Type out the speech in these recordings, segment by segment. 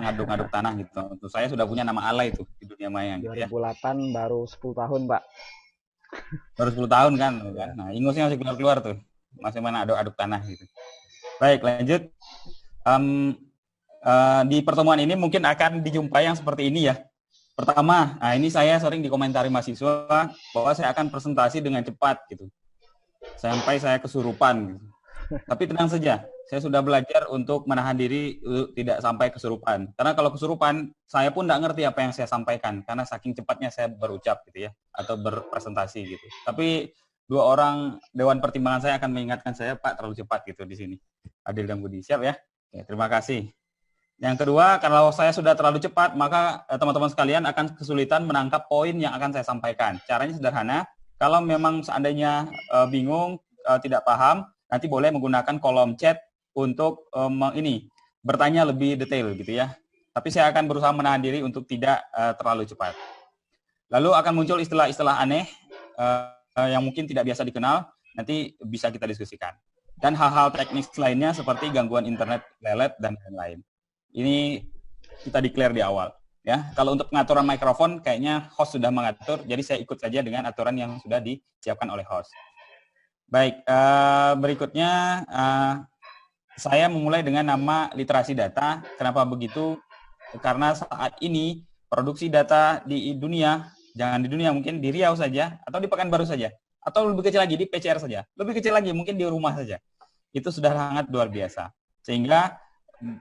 ngaduk-ngaduk tanah gitu. Untuk saya sudah punya nama alay itu di dunia maya gitu ya. 2008 baru 10 tahun, Pak. Baru 10 tahun kan. Ya. Nah, ingusnya masih keluar-keluar tuh. Masih mana aduk-aduk tanah gitu. Baik, lanjut. Um, di pertemuan ini mungkin akan dijumpai yang seperti ini ya. Pertama, nah ini saya sering dikomentari mahasiswa bahwa saya akan presentasi dengan cepat gitu. Sampai saya kesurupan gitu. Tapi tenang saja, saya sudah belajar untuk menahan diri tidak sampai kesurupan. Karena kalau kesurupan, saya pun tidak ngerti apa yang saya sampaikan. Karena saking cepatnya saya berucap gitu ya, atau berpresentasi gitu. Tapi dua orang Dewan Pertimbangan saya akan mengingatkan saya, Pak terlalu cepat gitu di sini. Adil dan Budi, siap ya? Oke, terima kasih. Yang kedua, kalau saya sudah terlalu cepat, maka teman-teman sekalian akan kesulitan menangkap poin yang akan saya sampaikan. Caranya sederhana, kalau memang seandainya bingung, tidak paham, nanti boleh menggunakan kolom chat untuk bertanya lebih detail gitu ya. Tapi saya akan berusaha menahan diri untuk tidak terlalu cepat. Lalu akan muncul istilah-istilah aneh yang mungkin tidak biasa dikenal, nanti bisa kita diskusikan. Dan hal-hal teknis lainnya seperti gangguan internet lelet dan lain-lain. Ini kita declare di awal. Ya, kalau untuk pengaturan mikrofon kayaknya host sudah mengatur, jadi saya ikut saja dengan aturan yang sudah disiapkan oleh host. Baik, berikutnya saya memulai dengan nama literasi data. Kenapa begitu? Karena saat ini produksi data di dunia, jangan di dunia, mungkin di Riau saja, atau di Pekanbaru saja, atau lebih kecil lagi di PCR saja, lebih kecil lagi mungkin di rumah saja. Itu sudah sangat luar biasa. Sehingga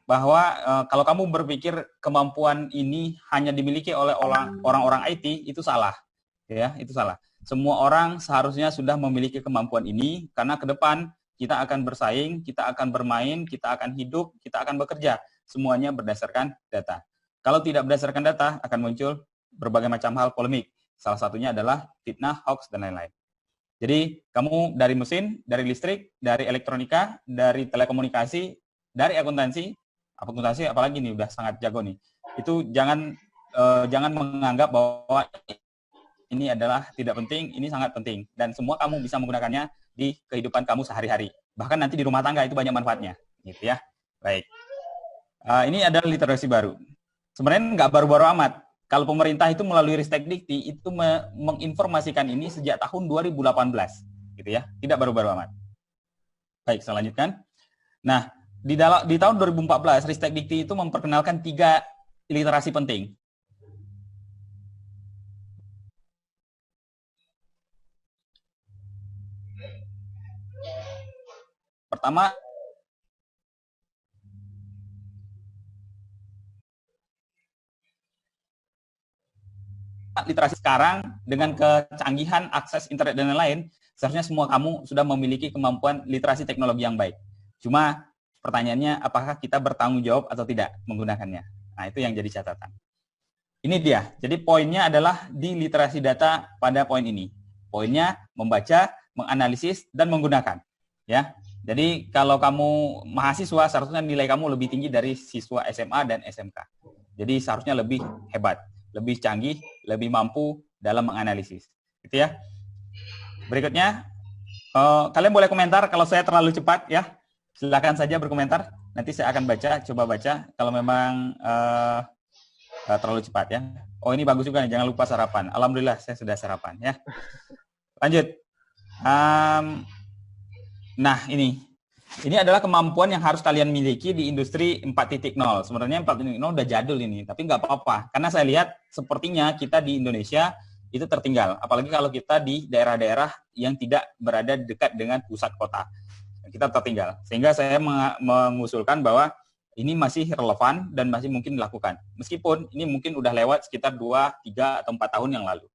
bahwa kalau kamu berpikir kemampuan ini hanya dimiliki oleh orang-orang IT, itu salah. Ya, itu salah. Semua orang seharusnya sudah memiliki kemampuan ini, karena ke depan kita akan bersaing, kita akan bermain, kita akan hidup, kita akan bekerja. Semuanya berdasarkan data. Kalau tidak berdasarkan data, akan muncul berbagai macam hal polemik. Salah satunya adalah fitnah, hoax, dan lain-lain. Jadi, kamu dari mesin, dari listrik, dari elektronika, dari telekomunikasi, dari akuntansi apalagi nih udah sangat jago nih. Itu jangan menganggap bahwa ini adalah tidak penting, ini sangat penting dan semua kamu bisa menggunakannya di kehidupan kamu sehari-hari. Bahkan nanti di rumah tangga itu banyak manfaatnya, gitu ya. Baik. Ini adalah literasi baru. Sebenarnya nggak baru-baru amat. Kalau pemerintah itu melalui Ristek Dikti itu menginformasikan ini sejak tahun 2018, gitu ya. Tidak baru-baru amat. Baik, saya lanjutkan. Nah, di tahun 2014, Ristek Dikti itu memperkenalkan 3 literasi penting. Pertama, literasi sekarang dengan kecanggihan akses internet dan lain-lain, seharusnya semua kamu sudah memiliki kemampuan literasi teknologi yang baik. Cuma pertanyaannya, apakah kita bertanggung jawab atau tidak menggunakannya? Nah, itu yang jadi catatan. Ini dia. Jadi poinnya adalah di literasi data pada poin ini. Poinnya membaca, menganalisis, dan menggunakan. Ya. Jadi kalau kamu mahasiswa, seharusnya nilai kamu lebih tinggi dari siswa SMA dan SMK. Jadi seharusnya lebih hebat, lebih canggih, lebih mampu dalam menganalisis. Gitu ya. Berikutnya, kalian boleh komentar kalau saya terlalu cepat ya. Silakan saja berkomentar. Nanti saya akan coba baca kalau memang terlalu cepat ya. Oh, ini bagus juga nih, jangan lupa sarapan. Alhamdulillah saya sudah sarapan ya. Lanjut. Nah, ini adalah kemampuan yang harus kalian miliki di industri 4.0. Sebenarnya 4.0 udah jadul ini, tapi nggak apa-apa. Karena saya lihat sepertinya kita di Indonesia itu tertinggal. Apalagi kalau kita di daerah-daerah yang tidak berada dekat dengan pusat kota. Kita tertinggal. Sehingga saya mengusulkan bahwa ini masih relevan dan masih mungkin dilakukan. Meskipun ini mungkin udah lewat sekitar 2, 3, atau 4 tahun yang lalu.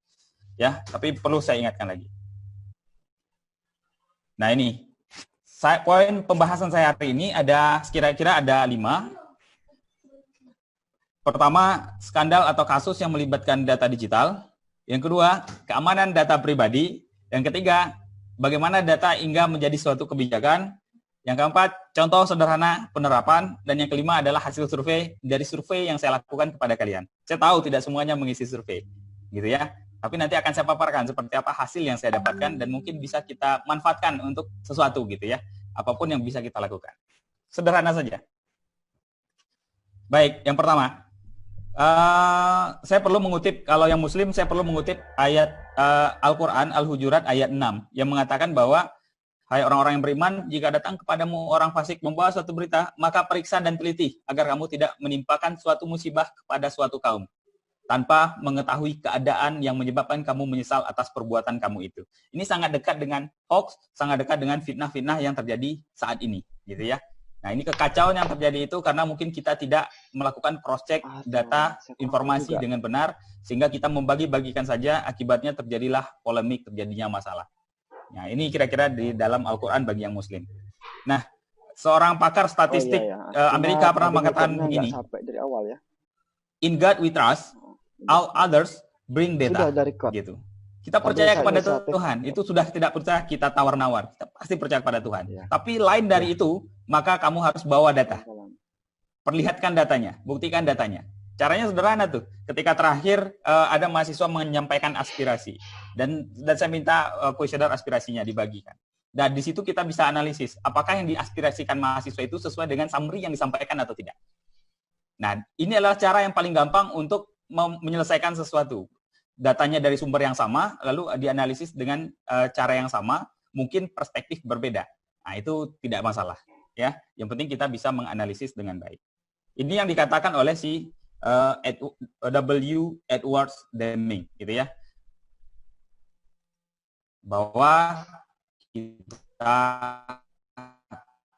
Ya, tapi perlu saya ingatkan lagi. Nah, ini. Poin pembahasan saya hari ini kira-kira ada 5. Pertama, skandal atau kasus yang melibatkan data digital. Yang kedua, keamanan data pribadi. Yang ketiga, bagaimana data hingga menjadi suatu kebijakan. Yang keempat, contoh sederhana penerapan. Dan yang kelima adalah hasil survei dari survei yang saya lakukan kepada kalian. Saya tahu tidak semuanya mengisi survei, gitu ya. Tapi nanti akan saya paparkan seperti apa hasil yang saya dapatkan dan mungkin bisa kita manfaatkan untuk sesuatu gitu ya. Apapun yang bisa kita lakukan. Sederhana saja. Baik, yang pertama, saya perlu mengutip, kalau yang Muslim, saya perlu mengutip ayat Al-Quran, Al-Hujurat ayat 6, yang mengatakan bahwa, hai orang-orang yang beriman, jika datang kepadamu orang fasik membawa suatu berita, maka periksa dan teliti, agar kamu tidak menimpakan suatu musibah kepada suatu kaum, tanpa mengetahui keadaan yang menyebabkan kamu menyesal atas perbuatan kamu itu. Ini sangat dekat dengan hoax, sangat dekat dengan fitnah-fitnah yang terjadi saat ini, gitu ya. Nah, ini kekacauan yang terjadi itu karena mungkin kita tidak melakukan cross-check data, informasi dengan benar, sehingga kita membagi-bagikan saja, akibatnya terjadilah polemik, terjadinya masalah. Nah, ini kira-kira di dalam Al-Quran bagi yang Muslim. Nah, seorang pakar statistik Amerika pernah mengatakan begini, dari awal ya. In God we trust, all others bring data. Gitu. Kita percaya kepada Tuhan, itu sudah tidak percaya kita tawar-nawar, kita pasti percaya kepada Tuhan. Ya. Tapi lain dari itu, maka kamu harus bawa data. Perlihatkan datanya, buktikan datanya. Caranya sederhana tuh. Ketika terakhir ada mahasiswa menyampaikan aspirasi dan saya minta kuesioner aspirasinya dibagikan. Dan di situ kita bisa analisis apakah yang diaspirasikan mahasiswa itu sesuai dengan summary yang disampaikan atau tidak. Nah, ini adalah cara yang paling gampang untuk menyelesaikan sesuatu. Datanya dari sumber yang sama, lalu dianalisis dengan cara yang sama, mungkin perspektif berbeda. Nah, itu tidak masalah, ya. Yang penting kita bisa menganalisis dengan baik. Ini yang dikatakan oleh si W. Edwards Deming, gitu ya. Bahwa kita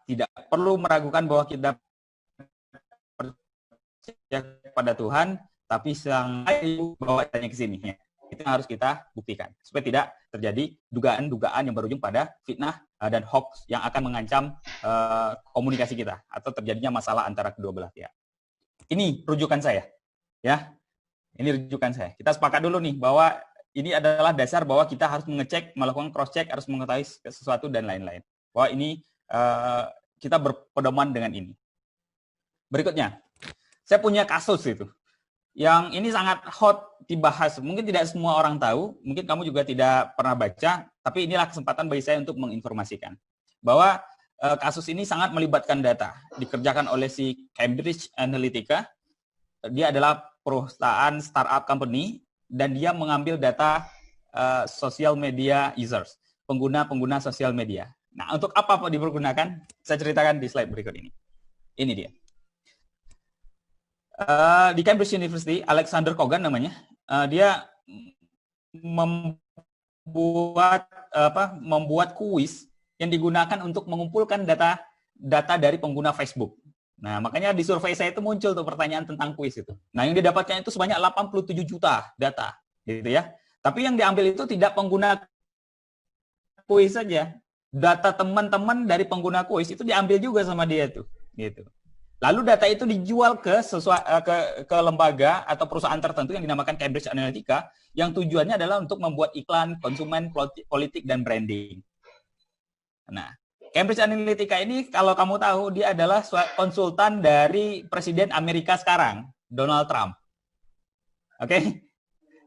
tidak perlu meragukan bahwa kita percaya kepada Tuhan, tapi sang bawa tanya ke sini. Ya. Itu yang harus kita buktikan, supaya tidak terjadi dugaan-dugaan yang berujung pada fitnah dan hoax yang akan mengancam komunikasi kita, atau terjadinya masalah antara kedua belah pihak. Ini rujukan saya, ya. Ini rujukan saya. Kita sepakat dulu nih bahwa ini adalah dasar bahwa kita harus mengecek, melakukan cross check, harus mengetahui sesuatu dan lain-lain. Bahwa ini kita berpedoman dengan ini. Berikutnya, saya punya kasus itu. Yang ini sangat hot dibahas. Mungkin tidak semua orang tahu, mungkin kamu juga tidak pernah baca, tapi inilah kesempatan bagi saya untuk menginformasikan bahwa kasus ini sangat melibatkan data, dikerjakan oleh si Cambridge Analytica. Dia adalah perusahaan startup company dan dia mengambil data social media users, pengguna-pengguna sosial media. Nah, untuk apa dipergunakan? Saya ceritakan di slide berikut ini. Ini dia. Di Cambridge University, Alexander Kogan namanya, dia membuat kuis yang digunakan untuk mengumpulkan data dari pengguna Facebook. Nah, makanya di survei saya itu muncul tuh pertanyaan tentang kuis itu. Nah, yang didapatkan itu sebanyak 87 juta data, gitu ya. Tapi yang diambil itu tidak pengguna kuis saja. Data teman-teman dari pengguna kuis itu diambil juga sama dia tuh, gitu. Lalu data itu dijual ke lembaga atau perusahaan tertentu yang dinamakan Cambridge Analytica, yang tujuannya adalah untuk membuat iklan, konsumen, politik, dan branding. Nah, Cambridge Analytica ini kalau kamu tahu dia adalah konsultan dari Presiden Amerika sekarang, Donald Trump. Oke?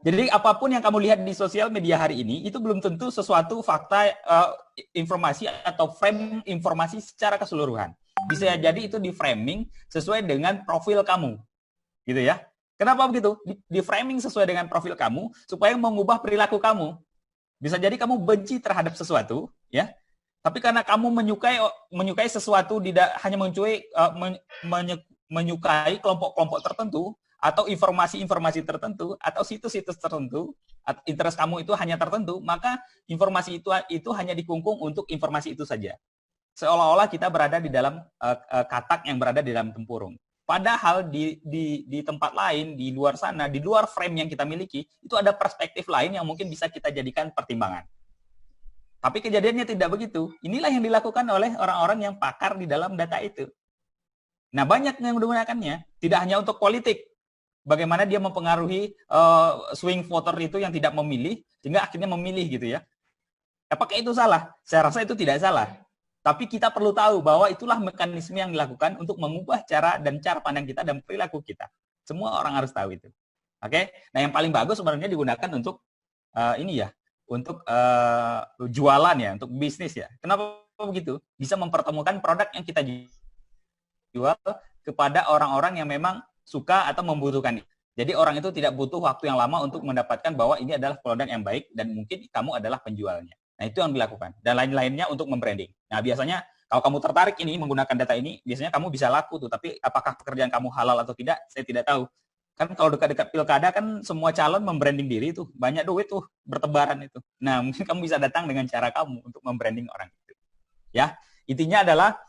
Jadi apapun yang kamu lihat di sosial media hari ini itu belum tentu sesuatu fakta, informasi atau frame informasi secara keseluruhan. Bisa jadi itu di framing sesuai dengan profil kamu. Gitu ya. Kenapa begitu? Di framing sesuai dengan profil kamu supaya mengubah perilaku kamu. Bisa jadi kamu benci terhadap sesuatu, ya. Tapi karena kamu menyukai sesuatu, hanya menyukai kelompok-kelompok tertentu, atau informasi-informasi tertentu, atau situs-situs tertentu, interest kamu itu hanya tertentu, maka informasi itu hanya dikungkung untuk informasi itu saja. Seolah-olah kita berada di dalam katak yang berada di dalam tempurung. Padahal di tempat lain, di luar sana, di luar frame yang kita miliki, itu ada perspektif lain yang mungkin bisa kita jadikan pertimbangan. Tapi kejadiannya tidak begitu. Inilah yang dilakukan oleh orang-orang yang pakar di dalam data itu. Nah, banyak yang menggunakannya. Tidak hanya untuk politik. Bagaimana dia mempengaruhi swing voter itu yang tidak memilih, sehingga akhirnya memilih gitu ya. Apakah itu salah? Saya rasa itu tidak salah. Tapi kita perlu tahu bahwa itulah mekanisme yang dilakukan untuk mengubah cara pandang kita dan perilaku kita. Semua orang harus tahu itu. Oke? Nah, yang paling bagus sebenarnya digunakan untuk untuk jualan ya, untuk bisnis ya. Kenapa begitu? Bisa mempertemukan produk yang kita jual kepada orang-orang yang memang suka atau membutuhkan. Jadi orang itu tidak butuh waktu yang lama untuk mendapatkan bahwa ini adalah produk yang baik dan mungkin kamu adalah penjualnya. Nah, itu yang dilakukan. Dan lain-lainnya untuk membranding. Nah, biasanya kalau kamu tertarik ini menggunakan data ini, biasanya kamu bisa laku tuh. Tapi apakah pekerjaan kamu halal atau tidak, saya tidak tahu. Kan kalau dekat-dekat pilkada kan semua calon membranding diri tuh. Banyak duit tuh bertebaran itu. Nah, mungkin kamu bisa datang dengan cara kamu untuk membranding orang itu. Ya, intinya adalah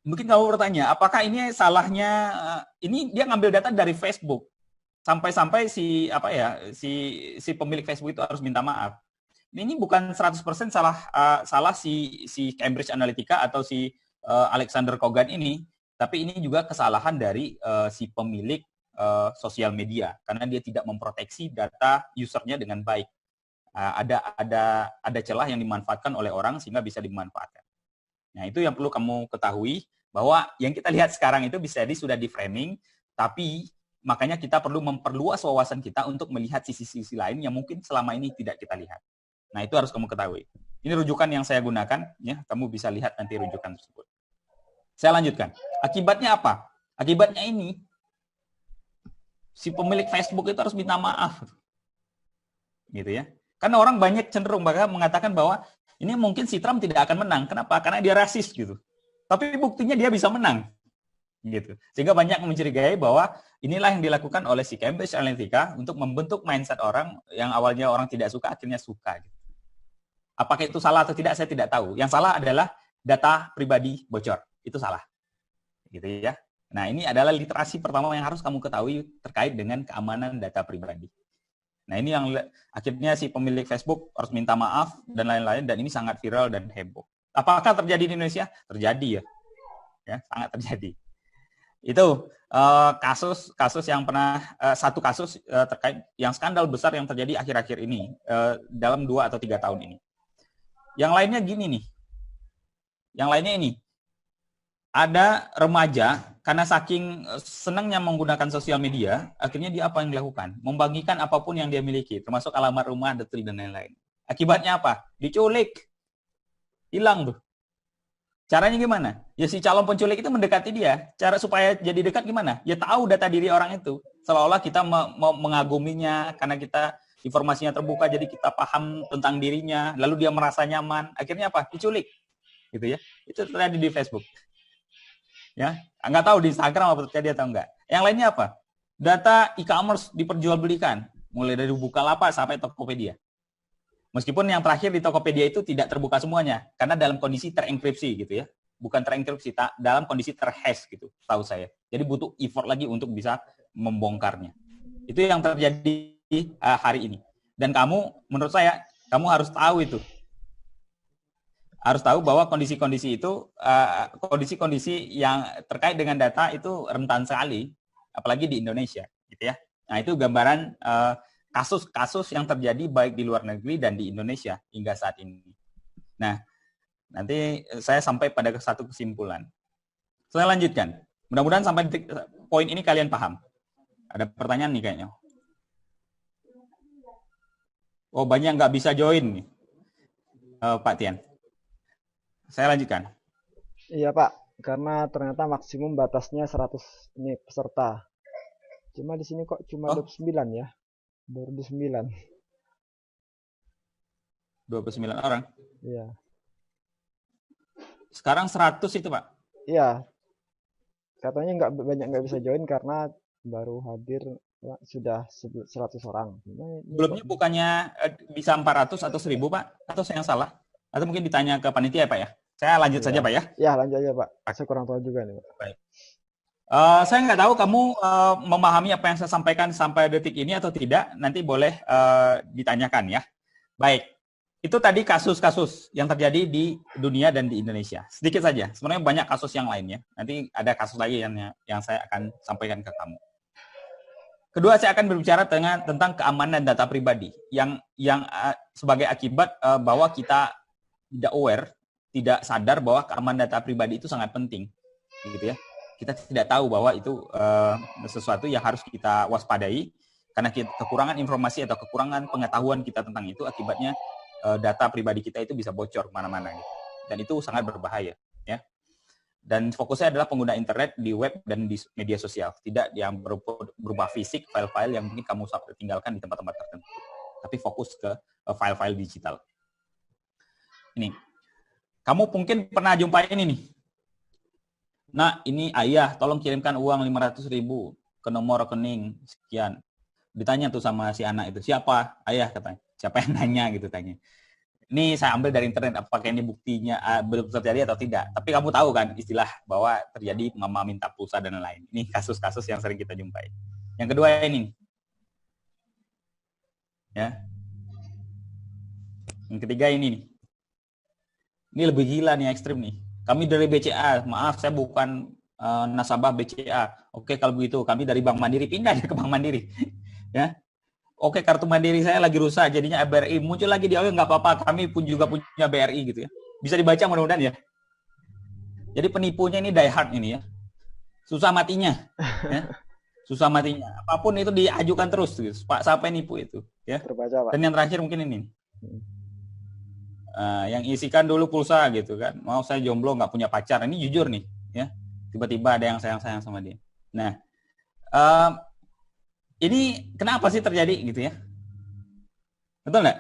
mungkin kamu bertanya, apakah ini salahnya ini dia ngambil data dari Facebook. Sampai-sampai si pemilik Facebook itu harus minta maaf. Ini bukan 100% salah si Cambridge Analytica atau si Alexander Kogan ini, tapi ini juga kesalahan dari si pemilik sosial media karena dia tidak memproteksi data usernya dengan baik. Ada celah yang dimanfaatkan oleh orang sehingga bisa dimanfaatkan. Nah, itu yang perlu kamu ketahui bahwa yang kita lihat sekarang itu bisa jadi sudah di framing, tapi makanya kita perlu memperluas wawasan kita untuk melihat sisi-sisi lain yang mungkin selama ini tidak kita lihat. Nah, itu harus kamu ketahui. Ini rujukan yang saya gunakan, ya, kamu bisa lihat nanti rujukan tersebut. Saya lanjutkan. Akibatnya apa? Akibatnya ini, si pemilik Facebook itu harus minta maaf. Gitu ya. Karena orang banyak cenderung bahkan mengatakan bahwa ini mungkin si Trump tidak akan menang. Kenapa? Karena dia rasis gitu. Tapi buktinya dia bisa menang. Gitu. Sehingga banyak mencurigai bahwa inilah yang dilakukan oleh si Cambridge Analytica untuk membentuk mindset orang yang awalnya orang tidak suka, akhirnya suka. Gitu. Apakah itu salah atau tidak, saya tidak tahu. Yang salah adalah data pribadi bocor. Itu salah. Gitu ya. Nah, ini adalah literasi pertama yang harus kamu ketahui terkait dengan keamanan data pribadi. Nah, ini yang akhirnya si pemilik Facebook harus minta maaf dan lain-lain, dan ini sangat viral dan heboh. Apakah terjadi di Indonesia? Terjadi ya. Ya, sangat terjadi. Itu kasus yang pernah satu kasus terkait yang skandal besar yang terjadi akhir-akhir ini dalam 2 atau 3 tahun ini. Yang lainnya gini nih. Yang lainnya ini. Ada remaja karena saking senangnya menggunakan sosial media, akhirnya dia apa yang dilakukan? Membagikan apapun yang dia miliki, termasuk alamat rumah, detail dan lain-lain. Akibatnya apa? Diculik. Hilang tuh. Caranya gimana? Ya si calon penculik itu mendekati dia. Cara supaya jadi dekat gimana? Ya tahu data diri orang itu. Seolah-olah kita mau mengaguminya karena kita informasinya terbuka, jadi kita paham tentang dirinya. Lalu dia merasa nyaman. Akhirnya apa? Diculik. Gitu ya. Itu terjadi di Facebook. Ya, nggak tahu di Instagram apa terjadi atau enggak. Yang lainnya apa? Data e-commerce diperjualbelikan. Mulai dari Bukalapak sampai Tokopedia. Meskipun yang terakhir di Tokopedia itu tidak terbuka semuanya, karena dalam kondisi terenkripsi gitu ya. Bukan terenkripsi, dalam kondisi terhash gitu, tahu saya. Jadi butuh effort lagi untuk bisa membongkarnya. Itu yang terjadi hari ini. Dan kamu, menurut saya, kamu harus tahu itu. Harus tahu bahwa kondisi-kondisi itu, kondisi-kondisi yang terkait dengan data itu rentan sekali, apalagi di Indonesia, gitu ya. Nah, itu gambaran kasus-kasus yang terjadi baik di luar negeri dan di Indonesia hingga saat ini. Nah, nanti saya sampai pada satu kesimpulan. Saya lanjutkan. Mudah-mudahan sampai poin ini kalian paham. Ada pertanyaan nih kayaknya. Oh, banyak nggak bisa join nih, Pak Tian. Saya lanjutkan. Iya Pak, karena ternyata maksimum batasnya 100 ini peserta. Cuma di sini kok cuma 29 ya. Baru 29. 29 orang? Iya. Sekarang 100 itu Pak? Iya. Katanya nggak bisa join karena baru hadir sudah 100 orang. Belumnya bukannya bisa 400 atau 1000 Pak? Atau saya yang salah? Atau mungkin ditanya ke panitia ya Pak ya? Saya lanjut saja Pak ya? Ya lanjut aja Pak. Saya kurang tahu juga nih Pak. Baik. Saya nggak tahu kamu memahami apa yang saya sampaikan sampai detik ini atau tidak. Nanti boleh ditanyakan ya. Baik. Itu tadi kasus-kasus yang terjadi di dunia dan di Indonesia. Sedikit saja. Sebenarnya banyak kasus yang lainnya. Nanti ada kasus lagi yang saya akan sampaikan ke kamu. Kedua, saya akan berbicara tentang keamanan data pribadi yang sebagai akibat bahwa kita tidak aware, tidak sadar bahwa keamanan data pribadi itu sangat penting, gitu ya. Kita tidak tahu bahwa itu sesuatu yang harus kita waspadai karena kekurangan informasi atau kekurangan pengetahuan kita tentang itu, akibatnya data pribadi kita itu bisa bocor kemana-mana, gitu. Dan itu sangat berbahaya, ya. Dan fokusnya adalah pengguna internet di web dan di media sosial, tidak yang berupa fisik, file-file yang mungkin kamu tinggalkan di tempat-tempat tertentu. Tapi fokus ke file-file digital. Ini, kamu mungkin pernah jumpa ini nih. Nah, ini ayah, tolong kirimkan uang 500.000 ke nomor rekening sekian. Ditanya tuh sama si anak itu, siapa? Ayah katanya. Siapa yang nanya gitu tanya. Ini saya ambil dari internet, apakah ini buktinya belum terjadi atau tidak. Tapi kamu tahu kan istilah bahwa terjadi mama minta pulsa dan lain-lain. Ini kasus-kasus yang sering kita jumpai. Yang kedua ini. Ya. Yang ketiga ini nih. Ini lebih gila nih, ekstrim nih. Kami dari BCA, maaf saya bukan nasabah BCA. Oke, kalau begitu kami dari Bank Mandiri, pindah ke Bank Mandiri. Ya. Oke, kartu Mandiri saya lagi rusak, jadinya BRI. Muncul lagi di awal, nggak apa-apa, kami pun juga punya BRI gitu ya. Bisa dibaca mudah-mudahan ya. Jadi penipunya ini die hard ini ya. Susah matinya. Ya. Susah matinya. Apapun itu diajukan terus. Gitu. Pak, sampai nipu itu. Ya. Terbaca, Pak. Dan yang terakhir mungkin ini. Yang isikan dulu pulsa gitu kan. Mau saya jomblo, nggak punya pacar. Ini jujur nih. Ya. Tiba-tiba ada yang sayang-sayang sama dia. Nah, ini kenapa sih terjadi gitu ya? Betul nggak?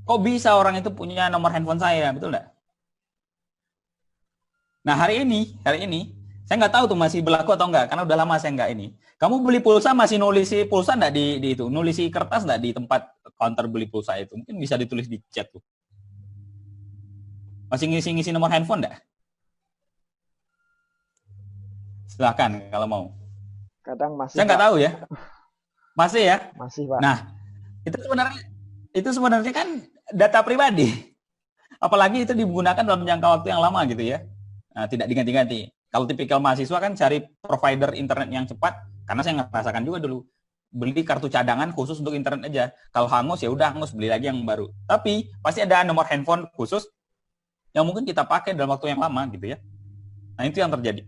Kok bisa orang itu punya nomor handphone saya? Betul nggak? Nah hari ini, saya nggak tahu tuh masih berlaku atau nggak, karena udah lama saya nggak ini. Kamu beli pulsa masih nulisi pulsa nggak di itu? Nulisi kertas nggak di tempat counter beli pulsa itu? Mungkin bisa ditulis di chat tuh. Masih ngisi-ngisi nomor handphone nggak? Silahkan kalau mau. Kadang masih. Saya nggak tahu ya. Masih ya? Masih, Pak. Nah, itu sebenarnya kan data pribadi. Apalagi itu digunakan dalam jangka waktu yang lama gitu ya. Nah, tidak diganti-ganti. Kalau tipikal mahasiswa kan cari provider internet yang cepat, karena saya ngerasakan juga dulu. Beli kartu cadangan khusus untuk internet aja. Kalau hangus ya udah hangus, beli lagi yang baru. Tapi pasti ada nomor handphone khusus yang mungkin kita pakai dalam waktu yang lama gitu ya. Nah, itu yang terjadi.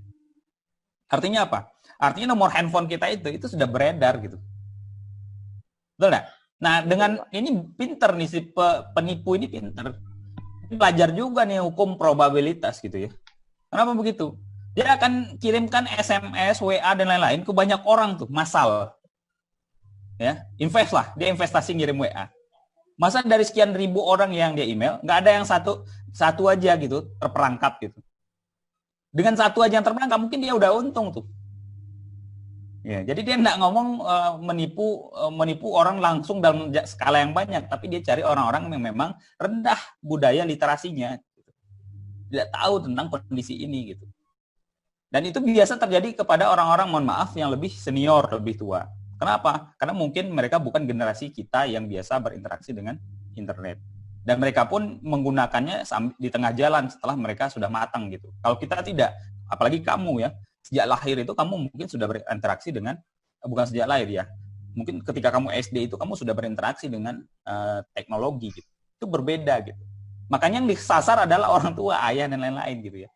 Artinya apa? Artinya nomor handphone kita itu sudah beredar gitu. Betul nggak? Nah, dengan ini pinter nih si penipu ini pinter. Belajar juga nih hukum probabilitas gitu ya. Kenapa begitu? Dia akan kirimkan SMS, WA dan lain-lain ke banyak orang tuh, massal. Ya, dia investasi ngirim WA. Masa dari sekian ribu orang yang dia email, nggak ada yang satu aja gitu terperangkap gitu. Dengan satu aja yang terperangkap mungkin dia udah untung tuh. Ya, jadi dia nggak ngomong menipu orang langsung dalam skala yang banyak, tapi dia cari orang-orang yang memang rendah budaya literasinya, tidak tahu tentang kondisi ini gitu. Dan itu biasa terjadi kepada orang-orang, mohon maaf, yang lebih senior, lebih tua. Kenapa? Karena mungkin mereka bukan generasi kita yang biasa berinteraksi dengan internet. Dan mereka pun menggunakannya di tengah jalan setelah mereka sudah matang gitu. Kalau kita tidak, apalagi kamu ya, sejak lahir itu kamu mungkin sudah berinteraksi dengan, bukan sejak lahir ya, mungkin ketika kamu SD itu kamu sudah berinteraksi dengan teknologi gitu. Itu berbeda gitu. Makanya yang disasar adalah orang tua, ayah dan lain-lain gitu ya.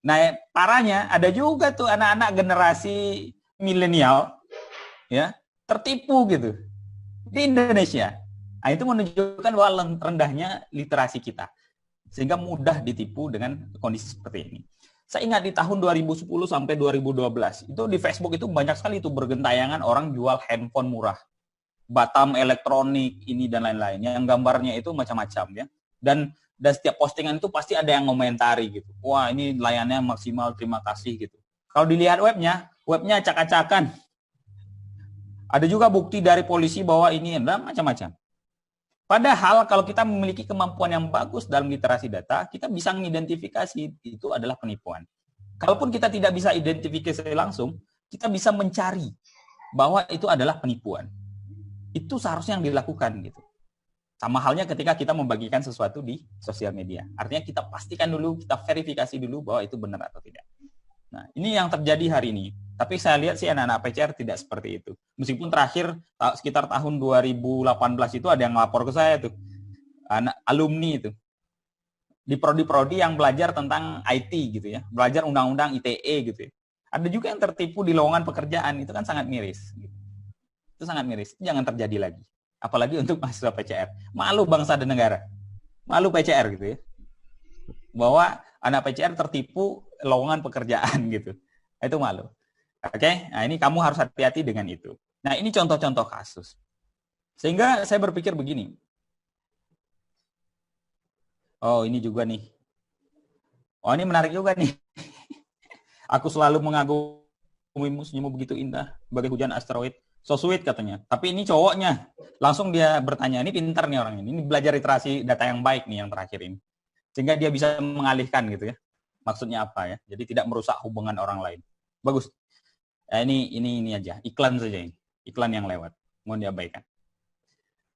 Nah, parahnya ada juga tuh anak-anak generasi milenial ya, tertipu gitu di Indonesia. Nah, itu menunjukkan bahwa rendahnya literasi kita. Sehingga mudah ditipu dengan kondisi seperti ini. Saya ingat di tahun 2010 sampai 2012, itu di Facebook itu banyak sekali itu bergentayangan orang jual handphone murah. Batam elektronik ini dan lain-lain. Yang gambarnya itu macam-macam ya. Dan setiap postingan itu pasti ada yang ngomentari gitu. Wah, ini layannya maksimal, terima kasih gitu. Kalau dilihat webnya acak-acakan. Ada juga bukti dari polisi bahwa ini adalah macam-macam. Padahal kalau kita memiliki kemampuan yang bagus dalam literasi data, kita bisa mengidentifikasi itu adalah penipuan. Kalaupun kita tidak bisa identifikasi langsung, kita bisa mencari bahwa itu adalah penipuan. Itu seharusnya yang dilakukan gitu. Sama halnya ketika kita membagikan sesuatu di sosial media. Artinya kita pastikan dulu, kita verifikasi dulu bahwa itu benar atau tidak. Nah, ini yang terjadi hari ini. Tapi saya lihat sih anak-anak PCR tidak seperti itu. Meskipun terakhir sekitar tahun 2018 itu ada yang lapor ke saya tuh. Anak alumni itu. Di prodi-prodi yang belajar tentang IT gitu ya. Belajar undang-undang ITE gitu ya. Ada juga yang tertipu di lowongan pekerjaan. Itu kan sangat miris. Gitu. Itu sangat miris. Jangan terjadi lagi. Apalagi untuk mahasiswa PCR. Malu bangsa dan negara. Malu PCR gitu ya. Bahwa anak PCR tertipu lowongan pekerjaan gitu. Itu malu. Oke, nah ini kamu harus hati-hati dengan itu. Nah ini contoh-contoh kasus. Sehingga saya berpikir begini. Oh ini juga nih. Oh ini menarik juga nih. Aku selalu mengagumimu, senyummu begitu indah, bagai hujan asteroid. So sweet katanya. Tapi ini cowoknya. Langsung dia bertanya, ini pintar nih orang ini. Ini belajar literasi data yang baik nih yang terakhir ini. Sehingga dia bisa mengalihkan gitu ya. Maksudnya apa ya? Jadi tidak merusak hubungan orang lain. Bagus. Ya, ini aja. Iklan saja ini. Iklan yang lewat. Mohon diabaikan.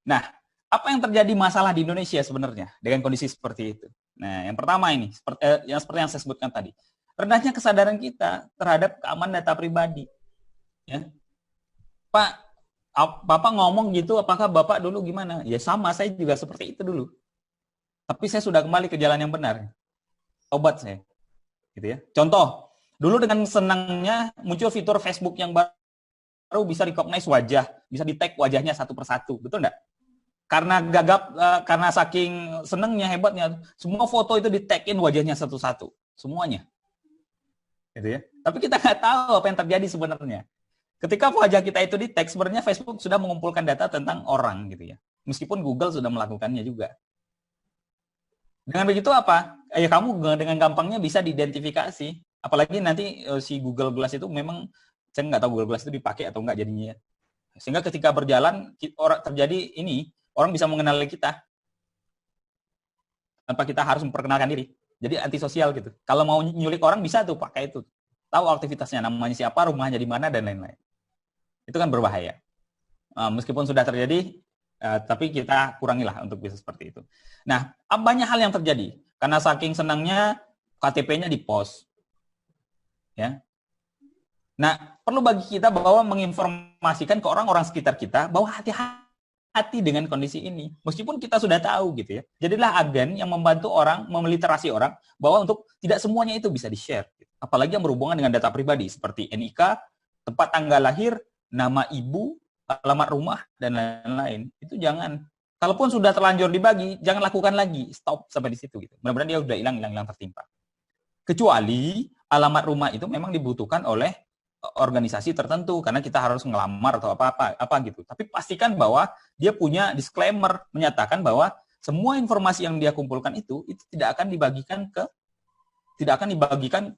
Nah, apa yang terjadi masalah di Indonesia sebenarnya dengan kondisi seperti itu? Nah, yang pertama ini, seperti yang saya sebutkan tadi. Rendahnya kesadaran kita terhadap keamanan data pribadi. Ya. Pak, Bapak ngomong gitu, apakah Bapak dulu gimana? Ya sama, saya juga seperti itu dulu. Tapi saya sudah kembali ke jalan yang benar. Tobat saya. Gitu ya. Contoh, dulu dengan senangnya muncul fitur Facebook yang baru bisa recognize wajah, bisa di-tag wajahnya satu persatu. Betul enggak? Karena gagap, karena saking senengnya, hebatnya, semua foto itu di-tag-in wajahnya satu-satu. Semuanya. Gitu ya. Tapi kita nggak tahu apa yang terjadi sebenarnya. Ketika wajah kita itu di tag, sebenarnya Facebook sudah mengumpulkan data tentang orang gitu ya. Meskipun Google sudah melakukannya juga. Dengan begitu apa? Ya kamu dengan gampangnya bisa diidentifikasi. Apalagi nanti si Google Glass itu memang, saya nggak tahu Google Glass itu dipakai atau nggak jadinya. Sehingga ketika berjalan, terjadi ini, orang bisa mengenali kita. Tanpa kita harus memperkenalkan diri. Jadi antisosial gitu. Kalau mau nyulik orang bisa tuh pakai itu. Tahu aktivitasnya, namanya siapa, rumahnya di mana, dan lain-lain. Itu kan berbahaya. Meskipun sudah terjadi, tapi kita kurangilah untuk bisa seperti itu. Nah, banyak hal yang terjadi. Karena saking senangnya, KTP-nya di-post. Ya. Nah, perlu bagi kita bahwa menginformasikan ke orang-orang sekitar kita bahwa hati-hati dengan kondisi ini. Meskipun kita sudah tahu gitu ya. Jadilah agen yang membantu orang, meliterasi orang bahwa untuk tidak semuanya itu bisa di-share. Apalagi yang berhubungan dengan data pribadi seperti NIK, tempat tanggal lahir, nama ibu, alamat rumah, dan lain-lain. Itu jangan. Kalaupun sudah terlanjur dibagi, jangan lakukan lagi. Stop sampai di situ gitu. Mudah-mudahan dia sudah hilang tertimpa. Kecuali alamat rumah itu memang dibutuhkan oleh organisasi tertentu karena kita harus ngelamar atau apa gitu. Tapi pastikan bahwa dia punya disclaimer menyatakan bahwa semua informasi yang dia kumpulkan itu tidak akan dibagikan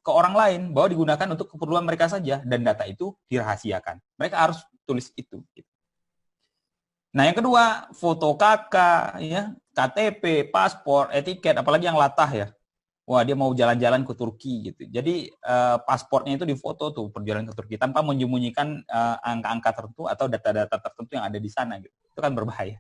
ke orang lain, bahwa digunakan untuk keperluan mereka saja dan data itu dirahasiakan. Mereka harus tulis itu. Nah, yang kedua, foto KK, ya, KTP, paspor, etiket, apalagi yang latah ya. Wah, dia mau jalan-jalan ke Turki gitu. Jadi paspornya itu difoto tuh perjalanan ke Turki tanpa menyembunyikan angka-angka tertentu atau data-data tertentu yang ada di sana gitu. Itu kan berbahaya.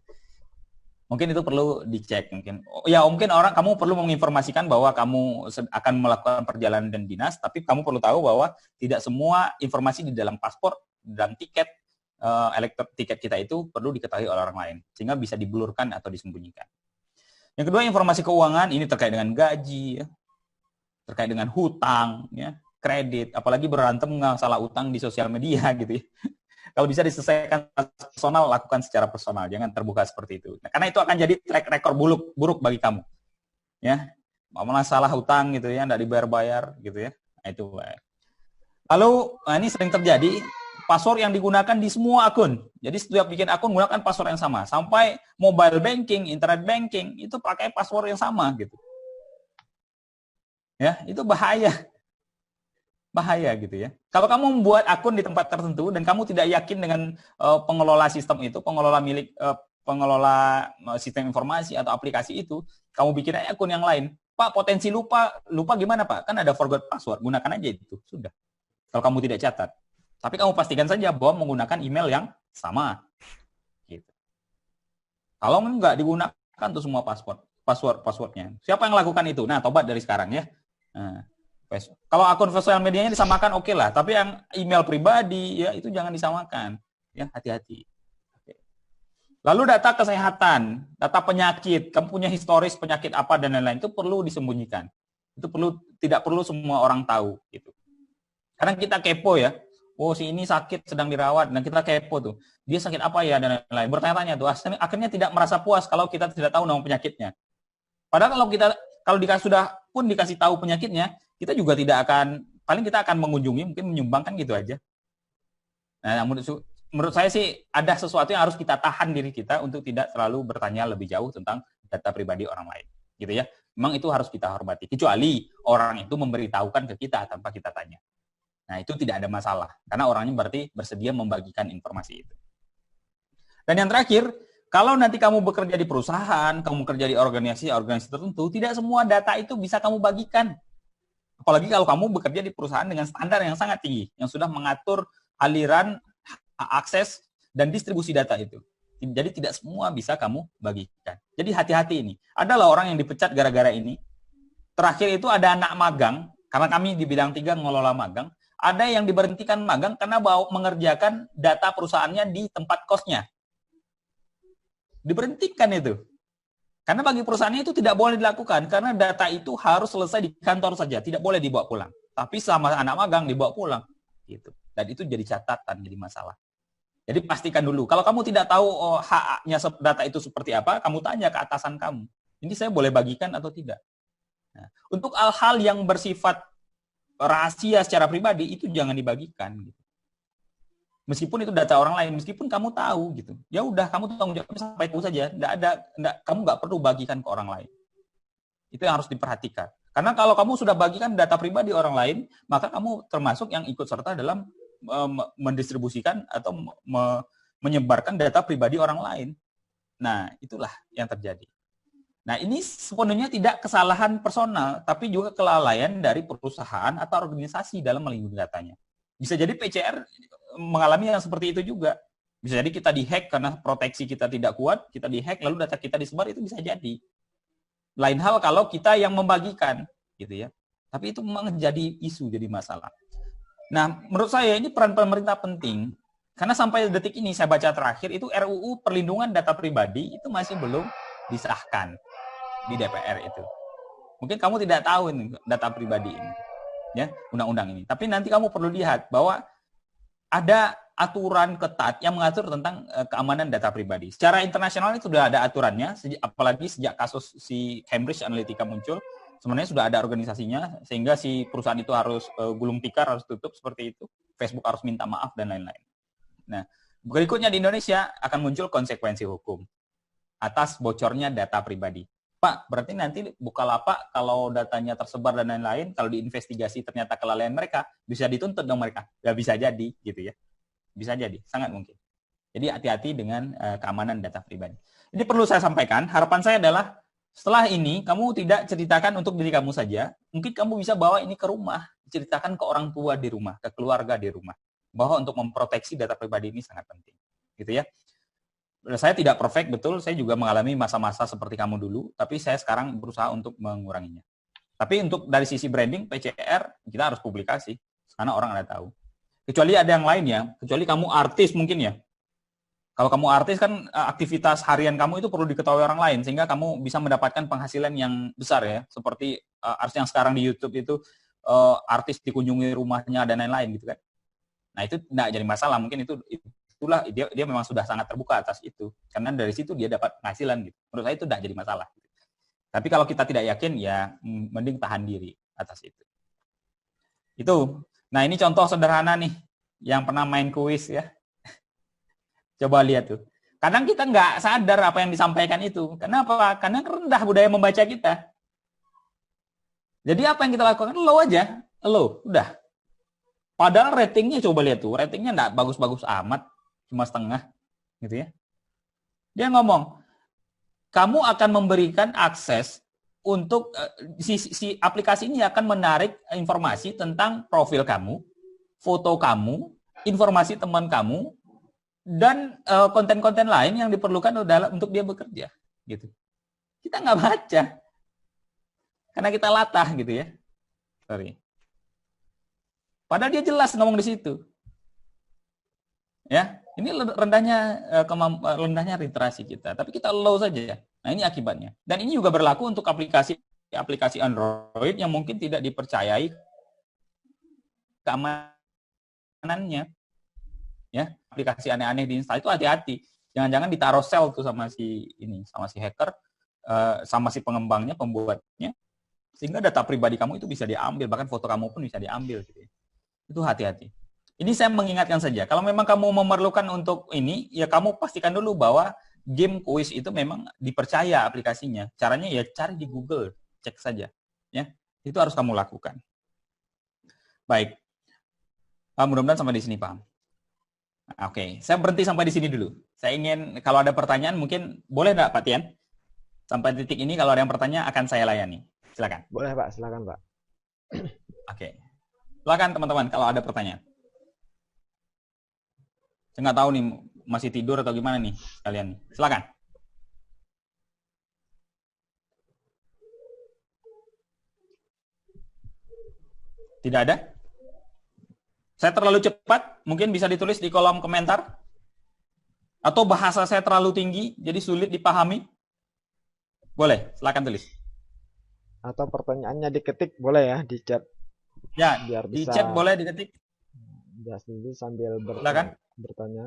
Mungkin itu perlu dicek mungkin. Mungkin kamu perlu menginformasikan bahwa kamu akan melakukan perjalanan dan dinas, tapi kamu perlu tahu bahwa tidak semua informasi di dalam paspor, dalam tiket tiket kita itu perlu diketahui oleh orang lain sehingga bisa diblurkan atau disembunyikan. Yang kedua, informasi keuangan ini terkait dengan gaji, ya, terkait dengan hutang, ya, kredit, apalagi berantem salah utang di sosial media gitu ya. Kalau bisa diselesaikan personal, lakukan secara personal, jangan terbuka seperti itu. Nah, karena itu akan jadi track record buruk bagi kamu. Ya, masalah hutang gitu ya, enggak dibayar-bayar gitu ya. Nah, itu. Lalu, ini sering terjadi password yang digunakan di semua akun. Jadi setiap bikin akun gunakan password yang sama. Sampai mobile banking, internet banking, itu pakai password yang sama gitu. Ya, itu bahaya. Bahaya gitu ya. Kalau kamu membuat akun di tempat tertentu dan kamu tidak yakin dengan pengelola sistem itu, pengelola sistem informasi atau aplikasi itu, kamu bikin akun yang lain. Pak, potensi lupa gimana Pak? Kan ada forgot password, gunakan aja itu, sudah. Kalau kamu tidak catat. Tapi kamu pastikan saja bahwa menggunakan email yang sama. Gitu. Kalau enggak digunakan tuh semua passwordnya. Siapa yang lakukan itu? Nah, tobat dari sekarang ya. Nah, kalau akun sosial medianya disamakan oke lah, tapi yang email pribadi ya itu jangan disamakan. Ya, hati-hati. Oke. Lalu data kesehatan, data penyakit, kamu punya historis penyakit apa dan lain-lain itu perlu disembunyikan. Itu tidak perlu semua orang tahu gitu. Karena kita kepo ya. Oh, si ini sakit sedang dirawat dan kita kepo tuh. Dia sakit apa ya dan lain-lain. Bertanya-tanya tuh. Akhirnya tidak merasa puas kalau kita tidak tahu nama penyakitnya. Padahal kalau dikasih tahu penyakitnya, kita juga tidak akan, paling kita akan mengunjungi, mungkin menyumbangkan gitu aja. Nah, menurut saya sih ada sesuatu yang harus kita tahan diri kita untuk tidak selalu bertanya lebih jauh tentang data pribadi orang lain, gitu ya. Memang itu harus kita hormati, kecuali orang itu memberitahukan ke kita tanpa kita tanya. Nah, itu tidak ada masalah, karena orangnya berarti bersedia membagikan informasi itu. Dan yang terakhir, kalau nanti kamu bekerja di perusahaan, kamu bekerja di organisasi tertentu, tidak semua data itu bisa kamu bagikan. Apalagi kalau kamu bekerja di perusahaan dengan standar yang sangat tinggi, yang sudah mengatur aliran, akses, dan distribusi data itu. Jadi tidak semua bisa kamu bagikan. Jadi hati-hati ini. Adalah orang yang dipecat gara-gara ini. Terakhir itu ada anak magang, karena kami di bidang 3 ngelola magang, ada yang diberhentikan magang karena mengerjakan data perusahaannya di tempat kosnya. Diberhentikan itu. Karena bagi perusahaannya itu tidak boleh dilakukan, karena data itu harus selesai di kantor saja, tidak boleh dibawa pulang. Tapi selama anak magang dibawa pulang. Gitu. Dan itu jadi catatan, jadi masalah. Jadi pastikan dulu, kalau kamu tidak tahu haknya data itu seperti apa, kamu tanya ke atasan kamu. Ini saya boleh bagikan atau tidak? Nah, untuk hal-hal yang bersifat rahasia secara pribadi, itu jangan dibagikan. Gitu. Meskipun itu data orang lain, meskipun kamu tahu gitu, ya udah kamu tanggung jawab sampai itu saja. Kamu nggak perlu bagikan ke orang lain. Itu yang harus diperhatikan. Karena kalau kamu sudah bagikan data pribadi orang lain, maka kamu termasuk yang ikut serta dalam mendistribusikan atau menyebarkan data pribadi orang lain. Nah, itulah yang terjadi. Nah, ini sepenuhnya tidak kesalahan personal, tapi juga kelalaian dari perusahaan atau organisasi dalam melindungi datanya. Bisa jadi PCR mengalami yang seperti itu juga. Bisa jadi kita dihack karena proteksi kita tidak kuat, kita dihack lalu data kita disebar, itu bisa jadi. Lain hal kalau kita yang membagikan, gitu ya. Tapi itu memang jadi isu, jadi masalah. Nah, menurut saya ini peran pemerintah penting. Karena sampai detik ini saya baca terakhir itu RUU Perlindungan Data Pribadi itu masih belum disahkan di DPR itu. Mungkin kamu tidak tahu ini data pribadi ini, ya, undang-undang ini. Tapi nanti kamu perlu lihat bahwa ada aturan ketat yang mengatur tentang keamanan data pribadi. Secara internasional itu sudah ada aturannya, apalagi sejak kasus si Cambridge Analytica muncul, sebenarnya sudah ada organisasinya, sehingga si perusahaan itu harus gulung tikar, harus tutup seperti itu. Facebook harus minta maaf dan lain-lain. Nah, berikutnya di Indonesia akan muncul konsekuensi hukum atas bocornya data pribadi. Pak, berarti nanti Bukalapak kalau datanya tersebar dan lain-lain, kalau diinvestigasi ternyata kelalaian mereka, bisa dituntut dong mereka. Nggak bisa jadi, gitu ya. Bisa jadi, sangat mungkin. Jadi hati-hati dengan keamanan data pribadi. Ini perlu saya sampaikan, harapan saya adalah setelah ini kamu tidak ceritakan untuk diri kamu saja, mungkin kamu bisa bawa ini ke rumah, ceritakan ke orang tua di rumah, ke keluarga di rumah, bahwa untuk memproteksi data pribadi ini sangat penting. Gitu ya. Saya tidak perfect, betul. Saya juga mengalami masa-masa seperti kamu dulu, tapi saya sekarang berusaha untuk menguranginya. Tapi untuk dari sisi branding, PCR, kita harus publikasi, karena orang ada tahu. Kecuali ada yang lain ya, kecuali kamu artis mungkin ya. Kalau kamu artis kan aktivitas harian kamu itu perlu diketahui orang lain, sehingga kamu bisa mendapatkan penghasilan yang besar ya. Seperti artis yang sekarang di YouTube itu, artis dikunjungi rumahnya dan lain-lain gitu kan. Nah itu tidak jadi masalah, mungkin itulah dia memang sudah sangat terbuka atas itu, karena dari situ dia dapat penghasilan gitu. Menurut saya itu tidak jadi masalah. Tapi kalau kita tidak yakin ya mending tahan diri atas itu. Itu. Nah ini contoh sederhana nih yang pernah main kuis ya. Coba lihat tuh. Kadang kita nggak sadar apa yang disampaikan itu. Kenapa? Karena rendah budaya membaca kita. Jadi apa yang kita lakukan? Low aja. Low. Udah. Padahal ratingnya coba lihat tuh. Ratingnya nggak bagus-bagus amat. Cuma setengah. Gitu ya. Dia ngomong, kamu akan memberikan akses untuk si aplikasi ini akan menarik informasi tentang profil kamu, foto kamu, informasi teman kamu, dan konten-konten lain yang diperlukan untuk dia bekerja, gitu. Kita nggak baca, karena kita latah, gitu ya. Sorry. Padahal dia jelas ngomong di situ. Ya, ini rendahnya literasi kita, tapi kita low saja. Nah, ini akibatnya. Dan ini juga berlaku untuk aplikasi Android yang mungkin tidak dipercayai keamanannya. Ya, aplikasi aneh-aneh diinstal itu hati-hati. Jangan-jangan ditaruh sel tuh sama si hacker, sama si pengembangnya, pembuatnya. sehingga data pribadi kamu itu bisa diambil, bahkan foto kamu pun bisa diambil gitu ya. Itu hati-hati. Ini saya mengingatkan saja, kalau memang kamu memerlukan untuk ini, ya kamu pastikan dulu bahwa game kuis itu memang dipercaya aplikasinya. Caranya ya cari di Google, cek saja. Ya, itu harus kamu lakukan. Baik, mudah-mudahan sampai di sini paham. Oke, saya berhenti sampai di sini dulu. Saya ingin, kalau ada pertanyaan mungkin boleh nggak Pak Tian? Sampai titik ini kalau ada yang bertanya akan saya layani. Silakan. Boleh Pak, silakan Pak. Oke, silakan teman-teman kalau ada pertanyaan. Saya nggak tahu nih masih tidur atau gimana nih kalian. Silakan. Tidak ada? Saya terlalu cepat? Mungkin bisa ditulis di kolom komentar. Atau bahasa saya terlalu tinggi, jadi sulit dipahami? Boleh, silakan tulis. Atau pertanyaannya diketik boleh ya di chat. Ya, Biar di bisa chat boleh diketik. jelas ini sambil Silakan. bertanya.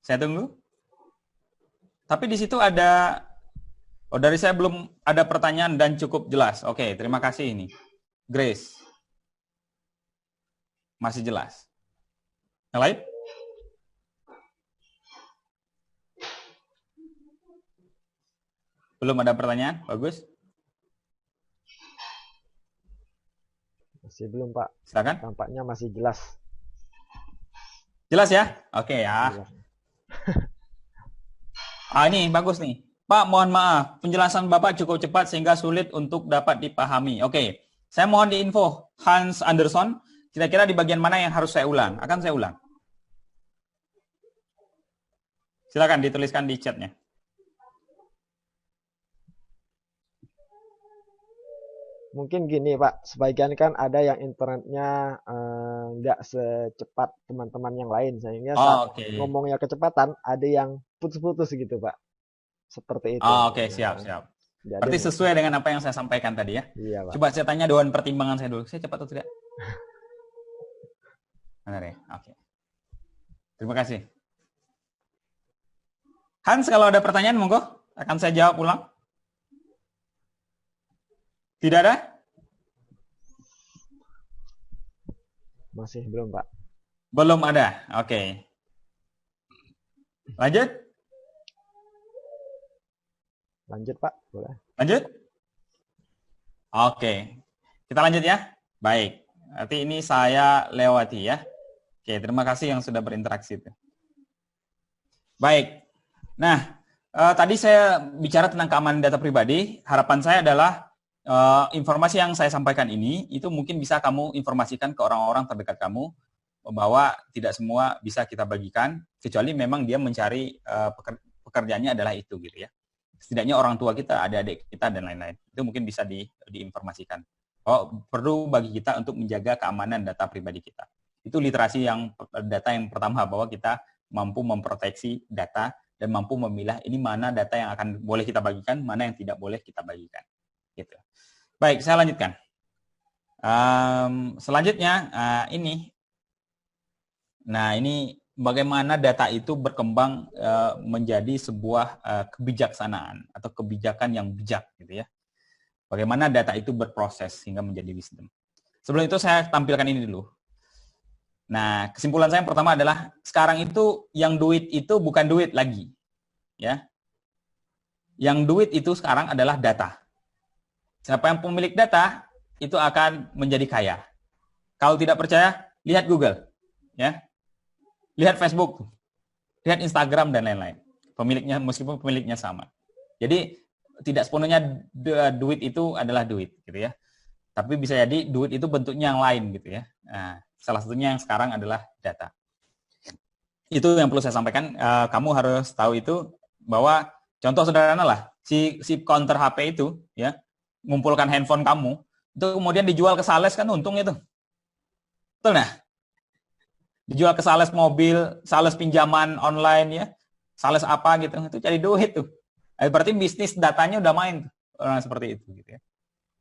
Saya tunggu. Tapi di situ ada, oh dari saya belum ada pertanyaan dan cukup jelas. Oke, terima kasih ini. Grace. Masih jelas. Yang lain? Belum ada pertanyaan? Bagus. Masih belum Pak. Silakan. Tampaknya masih jelas. Jelas ya? Oke ya. Jelas. Ini bagus nih. Pak, mohon maaf. Penjelasan Bapak cukup cepat sehingga sulit untuk dapat dipahami. Oke. Saya mohon diinfo Hans Anderson. Kira-kira di bagian mana yang harus saya ulang? Akan saya ulang. Silakan dituliskan di chatnya. Mungkin gini Pak, sebagian kan ada yang internetnya nggak secepat teman-teman yang lain, sehingga saat ngomongnya kecepatan ada yang putus-putus gitu Pak. Seperti itu. Oke, siap. Jadi, berarti sesuai dengan apa yang saya sampaikan tadi ya. Iya Pak. Coba saya tanya dewan pertimbangan saya dulu. Saya cepat atau tidak? Benar ya? Oke. Terima kasih. Hans, kalau ada pertanyaan monggo akan saya jawab ulang. Tidak ada? Masih belum, Pak. Belum ada. Oke. Lanjut? Lanjut, Pak. Boleh. Lanjut? Oke. Kita lanjut ya. Baik. Nanti ini saya lewati ya. Oke, terima kasih yang sudah berinteraksi. Baik. Nah, tadi saya bicara tentang keamanan data pribadi. Harapan saya adalah informasi yang saya sampaikan ini itu mungkin bisa kamu informasikan ke orang-orang terdekat kamu bahwa tidak semua bisa kita bagikan kecuali memang dia mencari pekerjaannya adalah itu gitu ya. Setidaknya orang tua kita, adik-adik kita dan lain-lain. Itu mungkin bisa diinformasikan. Oh, perlu bagi kita untuk menjaga keamanan data pribadi kita. Itu literasi data yang pertama bahwa kita mampu memproteksi data dan mampu memilah ini mana data yang akan boleh kita bagikan, mana yang tidak boleh kita bagikan. Gitu. Baik, saya lanjutkan. Selanjutnya ini. Nah, ini bagaimana data itu berkembang menjadi sebuah kebijaksanaan atau kebijakan yang bijak, gitu ya. Bagaimana data itu berproses hingga menjadi wisdom. Sebelum itu saya tampilkan ini dulu. Nah, kesimpulan saya yang pertama adalah sekarang itu yang duit itu bukan duit lagi, ya. Yang duit itu sekarang adalah data. Siapa yang pemilik data itu akan menjadi kaya. Kalau tidak percaya, lihat Google, ya, lihat Facebook, lihat Instagram dan lain-lain. Pemiliknya meskipun pemiliknya sama. Jadi tidak sepenuhnya duit itu adalah duit, gitu ya. Tapi bisa jadi duit itu bentuknya yang lain, gitu ya. Nah, salah satunya yang sekarang adalah data. Itu yang perlu saya sampaikan. Kamu harus tahu itu bahwa contoh sederhana lah, si counter HP itu, ya. Ngumpulkan handphone kamu, itu kemudian dijual ke sales kan untung itu. Betul nah? Dijual ke sales mobil, sales pinjaman online ya, sales apa gitu, itu cari duit tuh. Berarti bisnis datanya udah main tuh, orang seperti itu gitu ya.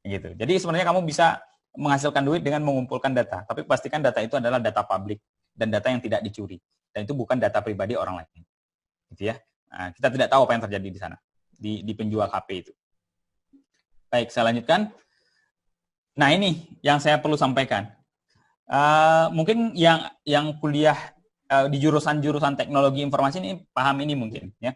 Gitu. Jadi sebenarnya kamu bisa menghasilkan duit dengan mengumpulkan data, tapi pastikan data itu adalah data publik dan data yang tidak dicuri. Dan itu bukan data pribadi orang lain. Gitu ya. Nah, kita tidak tahu apa yang terjadi di sana, di penjual HP itu. Baik, saya lanjutkan. Nah, ini yang saya perlu sampaikan. Mungkin yang kuliah di jurusan teknologi informasi ini paham ini mungkin, ya.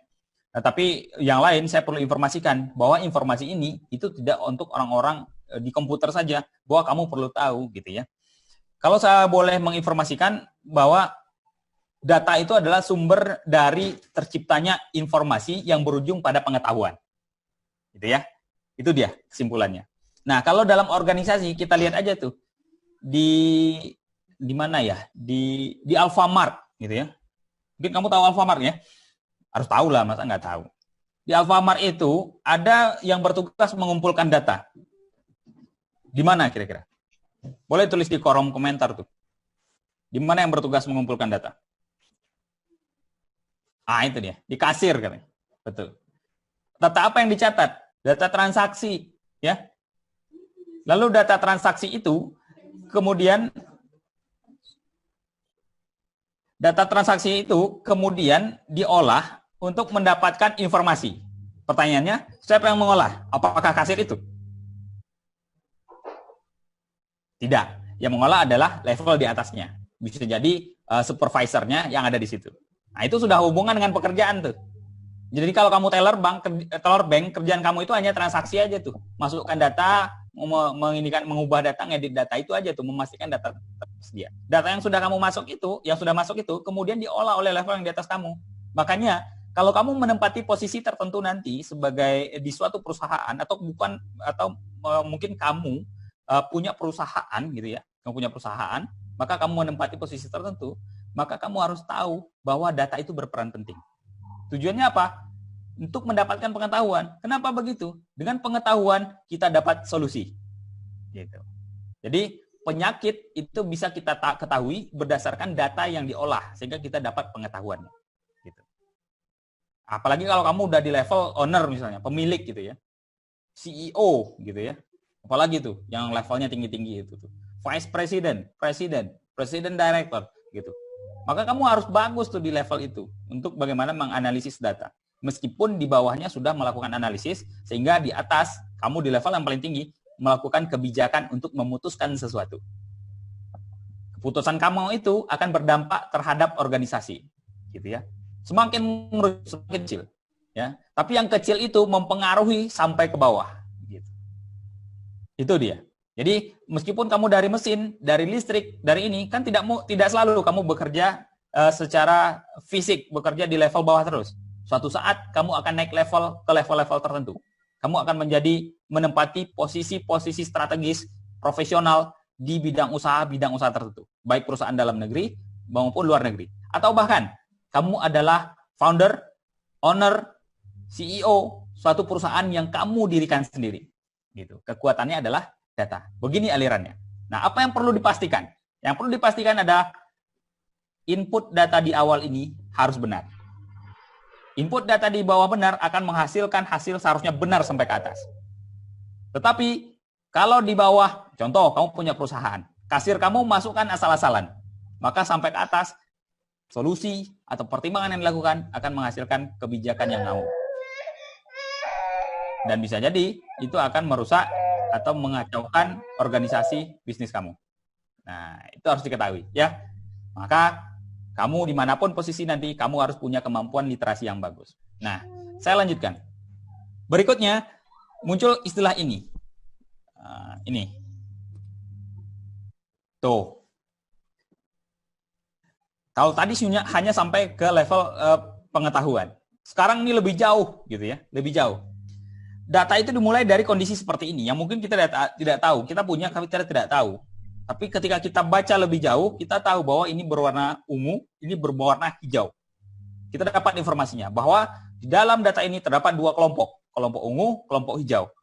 Nah, tapi yang lain saya perlu informasikan bahwa informasi ini itu tidak untuk orang-orang di komputer saja, bahwa kamu perlu tahu gitu ya. Kalau saya boleh menginformasikan bahwa data itu adalah sumber dari terciptanya informasi yang berujung pada pengetahuan. Gitu ya. Itu dia kesimpulannya. Nah, kalau dalam organisasi kita lihat aja tuh di mana ya? Di Alfamart gitu ya. Mungkin kamu tahu Alfamart ya? Harus tahu lah, masa nggak tahu. Di Alfamart itu ada yang bertugas mengumpulkan data. Di mana kira-kira? Boleh tulis di kolom komentar tuh. Di mana yang bertugas mengumpulkan data? Itu dia. Di kasir katanya. Betul. Data apa yang dicatat? Data transaksi, ya. Lalu data transaksi itu kemudian diolah untuk mendapatkan informasi. Pertanyaannya, siapa yang mengolah? Apakah kasir itu? Tidak. Yang mengolah adalah level di atasnya. Bisa jadi supervisornya yang ada di situ. Nah, itu sudah hubungan dengan pekerjaan tuh. Jadi kalau kamu teller bank, kerjaan kamu itu hanya transaksi aja tuh. Masukkan data, mengubah data, ngedit data itu aja tuh, memastikan data tersedia. Data yang sudah kamu masuk itu, kemudian diolah oleh level yang di atas kamu. Makanya kalau kamu menempati posisi tertentu nanti sebagai di suatu perusahaan atau mungkin kamu punya perusahaan gitu ya, kamu punya perusahaan, maka kamu menempati posisi tertentu, maka kamu harus tahu bahwa data itu berperan penting. Tujuannya apa? Untuk mendapatkan pengetahuan. Kenapa begitu? Dengan pengetahuan kita dapat solusi. Gitu. Jadi penyakit itu bisa kita ketahui berdasarkan data yang diolah sehingga kita dapat pengetahuannya. Gitu. Apalagi kalau kamu udah di level owner misalnya, pemilik gitu ya, CEO gitu ya. Apalagi tuh yang levelnya tinggi-tinggi itu tuh. Vice President, President Director gitu. Maka kamu harus bagus tuh di level itu untuk bagaimana menganalisis data. Meskipun di bawahnya sudah melakukan analisis, sehingga di atas kamu di level yang paling tinggi melakukan kebijakan untuk memutuskan sesuatu. Keputusan kamu itu akan berdampak terhadap organisasi, gitu ya. Semakin kecil, ya. Tapi yang kecil itu mempengaruhi sampai ke bawah, gitu. Itu dia. Jadi meskipun kamu dari mesin, dari listrik, dari ini kan tidak selalu kamu bekerja secara fisik, bekerja di level bawah terus. Suatu saat kamu akan naik level ke level-level tertentu. Kamu akan menempati posisi-posisi strategis profesional di bidang usaha tertentu, baik perusahaan dalam negeri maupun luar negeri. Atau bahkan kamu adalah founder, owner, CEO suatu perusahaan yang kamu dirikan sendiri. Gitu. Kekuatannya adalah data. Begini alirannya. Nah, apa yang perlu dipastikan? Yang perlu dipastikan adalah input data di awal ini harus benar. Input data di bawah benar akan menghasilkan hasil seharusnya benar sampai ke atas. Tetapi kalau di bawah, contoh kamu punya perusahaan, kasir kamu masukkan asal-asalan, maka sampai ke atas solusi atau pertimbangan yang dilakukan akan menghasilkan kebijakan yang ngawur. Dan bisa jadi itu akan merusak atau mengacaukan organisasi bisnis kamu. Nah, itu harus diketahui ya. Maka kamu dimanapun posisi nanti, kamu harus punya kemampuan literasi yang bagus. Nah, saya lanjutkan. Berikutnya muncul istilah ini. Ini. Tuh. Kalau tadi hanya sampai ke level pengetahuan. Sekarang ini lebih jauh gitu ya, lebih jauh. Data itu dimulai dari kondisi seperti ini, yang mungkin kita tidak tahu. Kita punya, tapi kita tidak tahu. Tapi ketika kita baca lebih jauh, kita tahu bahwa ini berwarna ungu, ini berwarna hijau. Kita dapat informasinya, bahwa di dalam data ini terdapat dua kelompok. Kelompok ungu, kelompok hijau.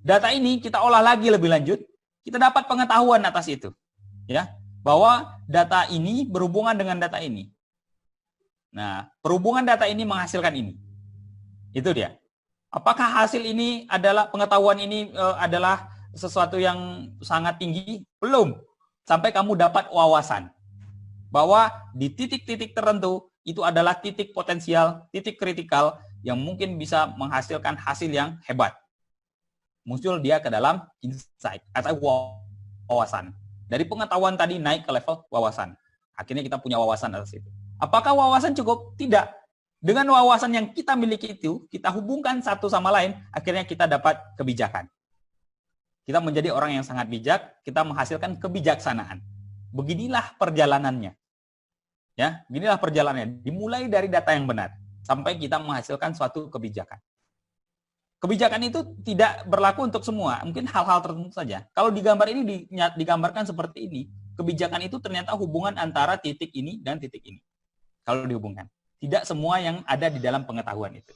Data ini kita olah lagi lebih lanjut, kita dapat pengetahuan atas itu. Ya, bahwa data ini berhubungan dengan data ini. Nah, perhubungan data ini menghasilkan ini. Itu dia. Apakah hasil ini adalah pengetahuan ini adalah sesuatu yang sangat tinggi? Belum. Sampai kamu dapat wawasan. bahwa di titik-titik tertentu itu adalah titik potensial, titik kritikal yang mungkin bisa menghasilkan hasil yang hebat. Muncul dia ke dalam insight atau wawasan. Dari pengetahuan tadi naik ke level wawasan. Akhirnya kita punya wawasan atas itu. Apakah wawasan cukup? Tidak. Dengan wawasan yang kita miliki itu, kita hubungkan satu sama lain, akhirnya kita dapat kebijakan. Kita menjadi orang yang sangat bijak, kita menghasilkan kebijaksanaan. Beginilah perjalanannya. Ya, beginilah perjalanannya. Dimulai dari data yang benar sampai kita menghasilkan suatu kebijakan. Kebijakan itu tidak berlaku untuk semua, mungkin hal-hal tertentu saja. Kalau di gambar ini digambarkan seperti ini, kebijakan itu ternyata hubungan antara titik ini dan titik ini. Kalau dihubungkan. Tidak semua yang ada di dalam pengetahuan itu.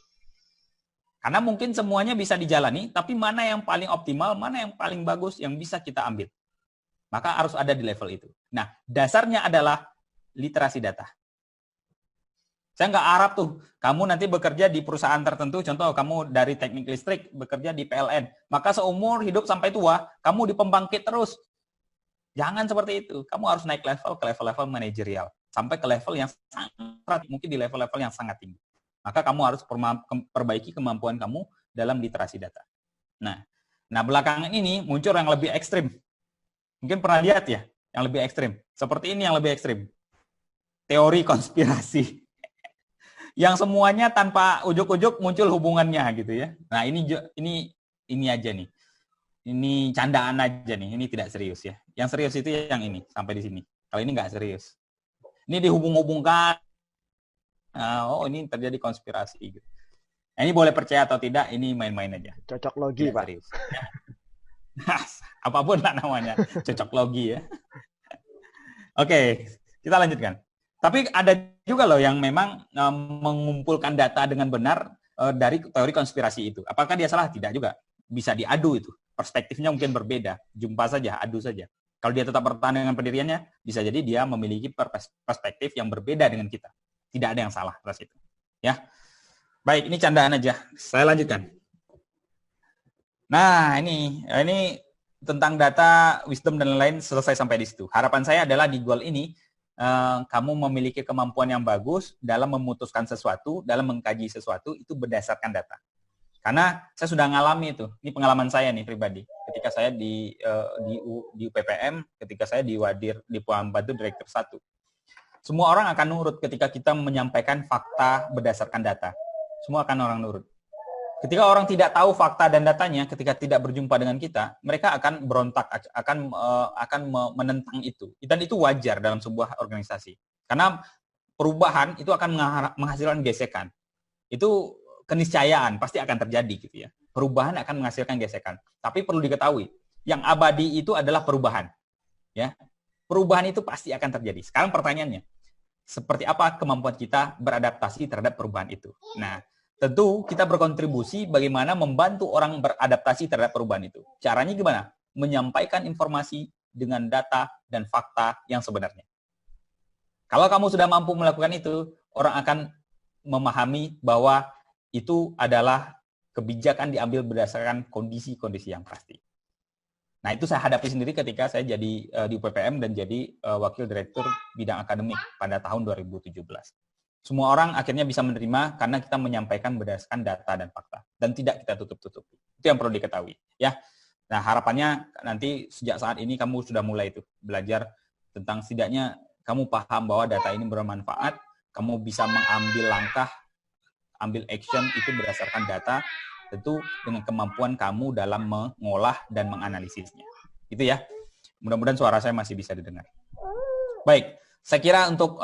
Karena mungkin semuanya bisa dijalani, tapi mana yang paling optimal, mana yang paling bagus yang bisa kita ambil. Maka harus ada di level itu. Nah, dasarnya adalah literasi data. Saya nggak harap tuh, kamu nanti bekerja di perusahaan tertentu, contoh kamu dari teknik listrik, bekerja di PLN, maka seumur hidup sampai tua, kamu di pembangkit terus. Jangan seperti itu. Kamu harus naik level ke level-level manajerial. Sampai ke level yang sangat, mungkin di level-level yang sangat tinggi. Maka kamu harus perbaiki kemampuan kamu dalam literasi data. Nah belakangan ini muncul yang lebih ekstrim. Mungkin pernah lihat ya, yang lebih ekstrim. Seperti ini yang lebih ekstrim. Teori konspirasi. Yang semuanya tanpa ujuk-ujuk muncul hubungannya gitu ya. Nah ini aja nih. Ini candaan aja nih, ini tidak serius ya. Yang serius itu yang ini, sampai di sini. Kalau ini nggak serius. Ini dihubung-hubungkan. Oh ini terjadi konspirasi gitu. Nah, ini boleh percaya atau tidak, ini main-main aja. Cocok logi, Pak. Serius. Apapun lah namanya, cocok logi ya. Oke, kita lanjutkan. Tapi ada juga loh yang memang mengumpulkan data dengan benar dari teori konspirasi itu. Apakah dia salah? Tidak juga. Bisa diadu itu. Perspektifnya mungkin berbeda. Jumpa saja, adu saja. Kalau dia tetap bertahan dengan pendiriannya, bisa jadi dia memiliki perspektif yang berbeda dengan kita. Tidak ada yang salah atas itu. Ya. Baik, ini candaan aja. Saya lanjutkan. Nah, ini tentang data, wisdom, dan lain-lain selesai sampai di situ. Harapan saya adalah di goal ini, kamu memiliki kemampuan yang bagus dalam memutuskan sesuatu, dalam mengkaji sesuatu, itu berdasarkan data. Karena saya sudah ngalami itu. Ini pengalaman saya nih pribadi. Ketika saya di UPPM, ketika saya di Wadir, di Puan Batu Direktur 1. Semua orang akan nurut ketika kita menyampaikan fakta berdasarkan data. Semua akan orang nurut. Ketika orang tidak tahu fakta dan datanya, ketika tidak berjumpa dengan kita, mereka akan berontak, akan menentang itu. Dan itu wajar dalam sebuah organisasi. Karena perubahan itu akan menghasilkan gesekan. Itu keniscayaan pasti akan terjadi gitu ya. Perubahan akan menghasilkan gesekan. Tapi perlu diketahui, yang abadi itu adalah perubahan. Ya. Perubahan itu pasti akan terjadi. Sekarang pertanyaannya, seperti apa kemampuan kita beradaptasi terhadap perubahan itu? Nah, tentu kita berkontribusi bagaimana membantu orang beradaptasi terhadap perubahan itu. Caranya gimana? Menyampaikan informasi dengan data dan fakta yang sebenarnya. Kalau kamu sudah mampu melakukan itu, orang akan memahami bahwa itu adalah kebijakan diambil berdasarkan kondisi-kondisi yang pasti. Nah, itu saya hadapi sendiri ketika saya jadi di UPPM dan jadi Wakil Direktur Bidang Akademik pada tahun 2017. Semua orang akhirnya bisa menerima karena kita menyampaikan berdasarkan data dan fakta. Dan tidak kita tutup-tutupi. Itu yang perlu diketahui. Ya. Nah, harapannya nanti sejak saat ini kamu sudah mulai itu belajar tentang setidaknya kamu paham bahwa data ini bermanfaat, kamu bisa mengambil langkah, ambil action itu berdasarkan data, tentu dengan kemampuan kamu dalam mengolah dan menganalisisnya. Itu ya. Mudah-mudahan suara saya masih bisa didengar. Baik, saya kira untuk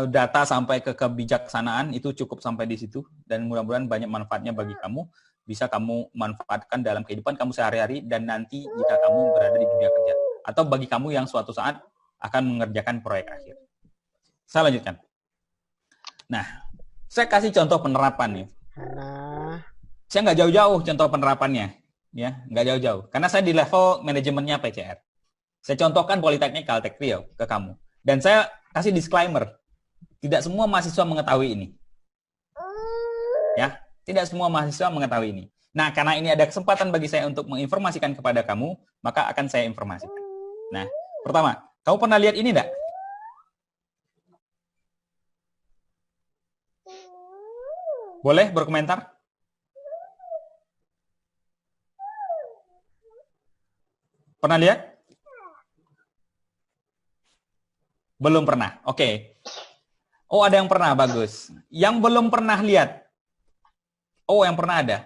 data sampai ke kebijaksanaan itu cukup sampai di situ dan mudah-mudahan banyak manfaatnya bagi kamu. Bisa kamu manfaatkan dalam kehidupan kamu sehari-hari dan nanti jika kamu berada di dunia kerja. Atau bagi kamu yang suatu saat akan mengerjakan proyek akhir. Saya lanjutkan. Nah, saya kasih contoh penerapan nih. Saya nggak jauh-jauh contoh penerapannya, ya nggak jauh-jauh. Karena saya di level manajemennya PCR. Saya contohkan Politeknik Kaltek Riau ke kamu. Dan saya kasih disclaimer, tidak semua mahasiswa mengetahui ini. Ya, tidak semua mahasiswa mengetahui ini. Nah, karena ini ada kesempatan bagi saya untuk menginformasikan kepada kamu, maka akan saya informasikan. Nah, pertama, kamu pernah lihat ini enggak? Boleh berkomentar? Pernah lihat? Belum pernah. Oke. Oh, ada yang pernah, bagus. Yang belum pernah lihat. Oh, yang pernah ada.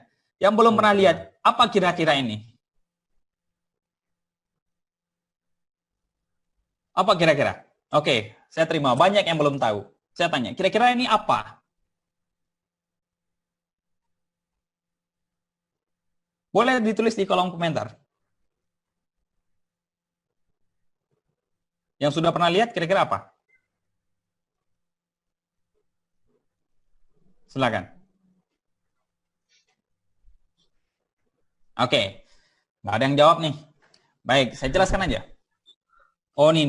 Yang belum pernah lihat, apa kira-kira ini? Apa kira-kira? Oke, saya terima. Banyak yang belum tahu. Saya tanya, kira-kira ini apa? Boleh ditulis di kolom komentar. Yang sudah pernah lihat, kira-kira apa? Silakan. Oke, nggak ada yang jawab nih. Baik, saya jelaskan aja. Oh, nih.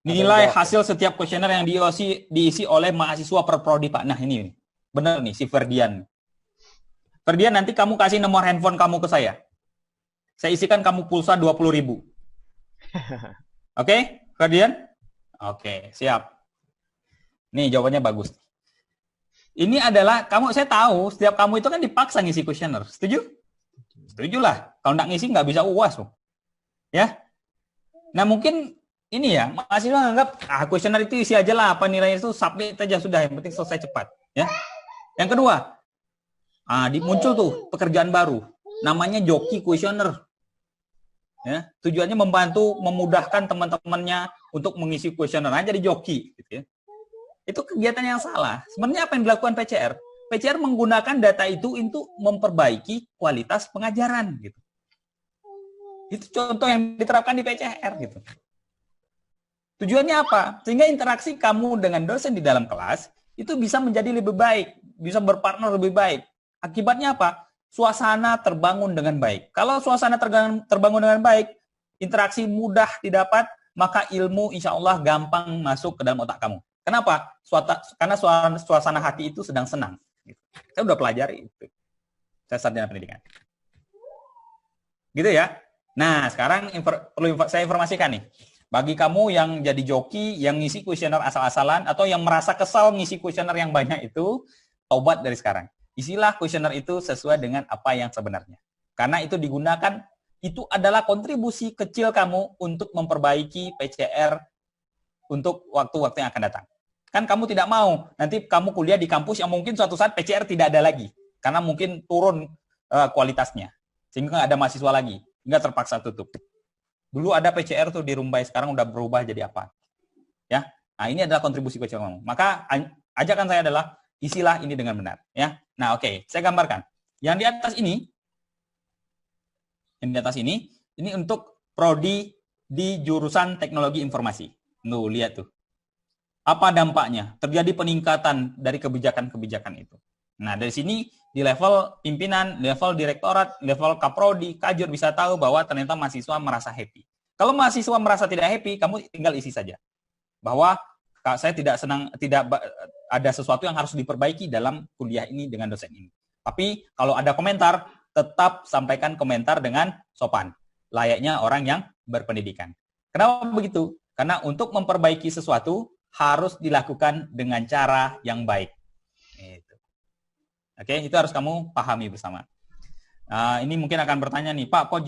Nilai hasil setiap kuesioner yang diisi oleh mahasiswa per prodi, Pak. Nah, ini. Benar nih, si Ferdian. Ferdian, nanti kamu kasih nomor handphone kamu ke saya. Saya isikan kamu pulsa 20.000. Oke, Ferdian? Oke, siap. Nih, jawabannya bagus. Ini adalah, saya tahu, setiap kamu itu kan dipaksa ngisi kuesioner. Setuju? Setuju lah. Kalau nggak ngisi, nggak bisa UAS. Ya? Nah, mungkin ini ya, mahasiswa menganggap, kuesioner itu isi aja lah, apa nilainya itu, submit aja sudah, yang penting selesai cepat. Ya. Yang kedua, muncul tuh pekerjaan baru, namanya joki kuesioner. Ya, tujuannya membantu, memudahkan teman-temannya untuk mengisi kuesioner aja di joki. Gitu ya. Itu kegiatan yang salah. Sebenarnya apa yang dilakukan PCR? PCR menggunakan data itu untuk memperbaiki kualitas pengajaran. Gitu. Itu contoh yang diterapkan di PCR. Gitu. Tujuannya apa? Sehingga interaksi kamu dengan dosen di dalam kelas itu bisa menjadi lebih baik, bisa berpartner lebih baik. Akibatnya apa? Suasana terbangun dengan baik. Kalau suasana terbangun dengan baik, interaksi mudah didapat, maka ilmu insya Allah gampang masuk ke dalam otak kamu. Kenapa? Karena suasana hati itu sedang senang. Saya udah pelajari itu. Saya sarjana pendidikan. Gitu ya. Nah, sekarang perlu saya informasikan nih. Bagi kamu yang jadi joki, yang ngisi kuesioner asal-asalan, atau yang merasa kesal ngisi kuesioner yang banyak itu, tobat dari sekarang. Isilah kuesioner itu sesuai dengan apa yang sebenarnya. Karena itu digunakan, itu adalah kontribusi kecil kamu untuk memperbaiki PCR untuk waktu-waktu yang akan datang. Kan kamu tidak mau, nanti kamu kuliah di kampus yang mungkin suatu saat PCR tidak ada lagi. Karena mungkin turun kualitasnya. Sehingga nggak ada mahasiswa lagi. Nggak terpaksa tutup. Dulu ada PCR tuh di Rumbai, sekarang udah berubah jadi apa? Ya, nah ini adalah kontribusi kecil kamu. Maka ajakan saya adalah isilah ini dengan benar. Ya, nah oke, saya gambarkan. Yang di atas ini untuk prodi di jurusan teknologi informasi. Nuh, lihat tuh. Apa dampaknya? Terjadi peningkatan dari kebijakan-kebijakan itu. Nah, dari sini di level pimpinan, level direktorat, level kaprodi, kajur bisa tahu bahwa ternyata mahasiswa merasa happy. Kalau mahasiswa merasa tidak happy, kamu tinggal isi saja. Bahwa saya tidak ada sesuatu yang harus diperbaiki dalam kuliah ini dengan dosen ini. Tapi kalau ada komentar, tetap sampaikan komentar dengan sopan. Layaknya orang yang berpendidikan. Kenapa begitu? Karena untuk memperbaiki sesuatu harus dilakukan dengan cara yang baik. Oke, itu harus kamu pahami bersama. Ini mungkin akan bertanya nih, Pak, kok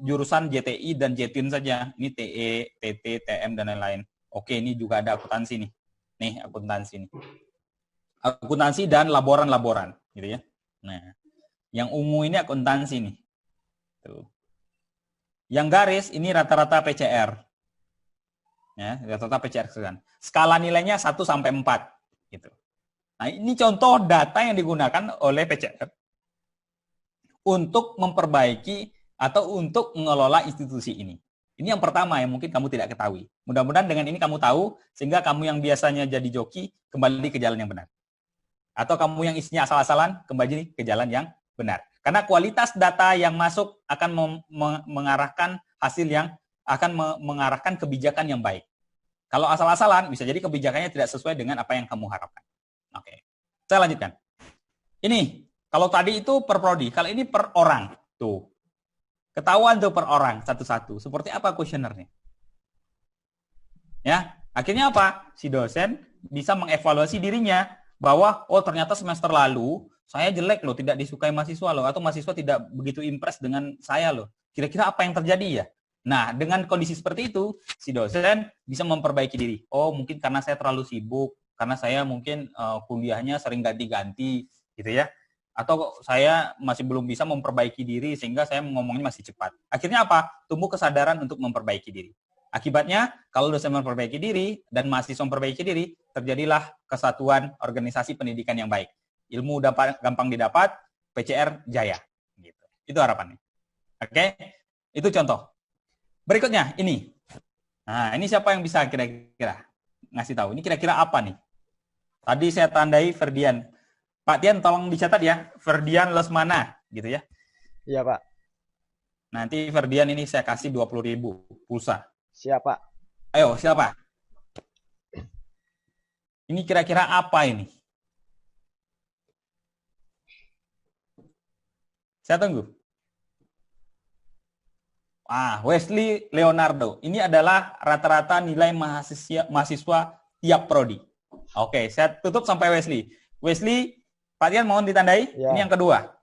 jurusan JTI dan JTIN saja? Ini TE, TT, TM, dan lain-lain. Oke, ini juga ada akuntansi nih. Nih, akuntansi nih. Akuntansi dan laboran-laboran, gitu ya. Nah, yang ungu ini akuntansi nih. Tuh. Yang garis ini rata-rata PCR. Ya, rata-rata PCR kan. Skala nilainya 1 sampai 4, gitu. Nah, ini contoh data yang digunakan oleh PCR untuk memperbaiki atau untuk mengelola institusi ini. Ini yang pertama yang mungkin kamu tidak ketahui. Mudah-mudahan dengan ini kamu tahu, sehingga kamu yang biasanya jadi joki, kembali ke jalan yang benar. Atau kamu yang isinya asal-asalan, kembali ke jalan yang benar. Karena kualitas data yang masuk akan mengarahkan hasil yang akan mengarahkan kebijakan yang baik. Kalau asal-asalan, bisa jadi kebijakannya tidak sesuai dengan apa yang kamu harapkan. Oke, saya lanjutkan. Ini, kalau tadi itu per prodi, kalau ini per orang. Tuh, ketahuan tuh per orang, satu-satu. Seperti apa kuesionernya? Ya, akhirnya apa? Si dosen bisa mengevaluasi dirinya bahwa oh ternyata semester lalu saya jelek loh, tidak disukai mahasiswa loh, atau mahasiswa tidak begitu impress dengan saya loh. Kira-kira apa yang terjadi ya? Nah, dengan kondisi seperti itu, si dosen bisa memperbaiki diri. Oh, mungkin karena saya terlalu sibuk, karena saya mungkin kuliahnya sering ganti-ganti, gitu ya. Atau saya masih belum bisa memperbaiki diri, sehingga saya ngomongnya masih cepat. Akhirnya apa? Tumbuh kesadaran untuk memperbaiki diri. Akibatnya, kalau dosen memperbaiki diri dan mahasiswa memperbaiki diri, terjadilah kesatuan organisasi pendidikan yang baik. Ilmu gampang didapat, PCR jaya. Gitu. Itu harapannya. Oke? Itu contoh. Berikutnya, ini. Nah, ini siapa yang bisa kira-kira ngasih tahu? Ini kira-kira apa nih? Tadi saya tandai Ferdian. Pak Tian, tolong dicatat ya. Ferdian Lesmana, gitu ya. Iya, Pak. Nanti Ferdian ini saya kasih 20.000 pulsa. Siapa? Ayo, siapa? Ini kira-kira apa ini? Saya tunggu. Wesley Leonardo. Ini adalah rata-rata nilai mahasiswa tiap prodi. Oke, saya tutup sampai Wesley. Wesley, Pak Tian mohon ditandai. Ya. Ini yang kedua.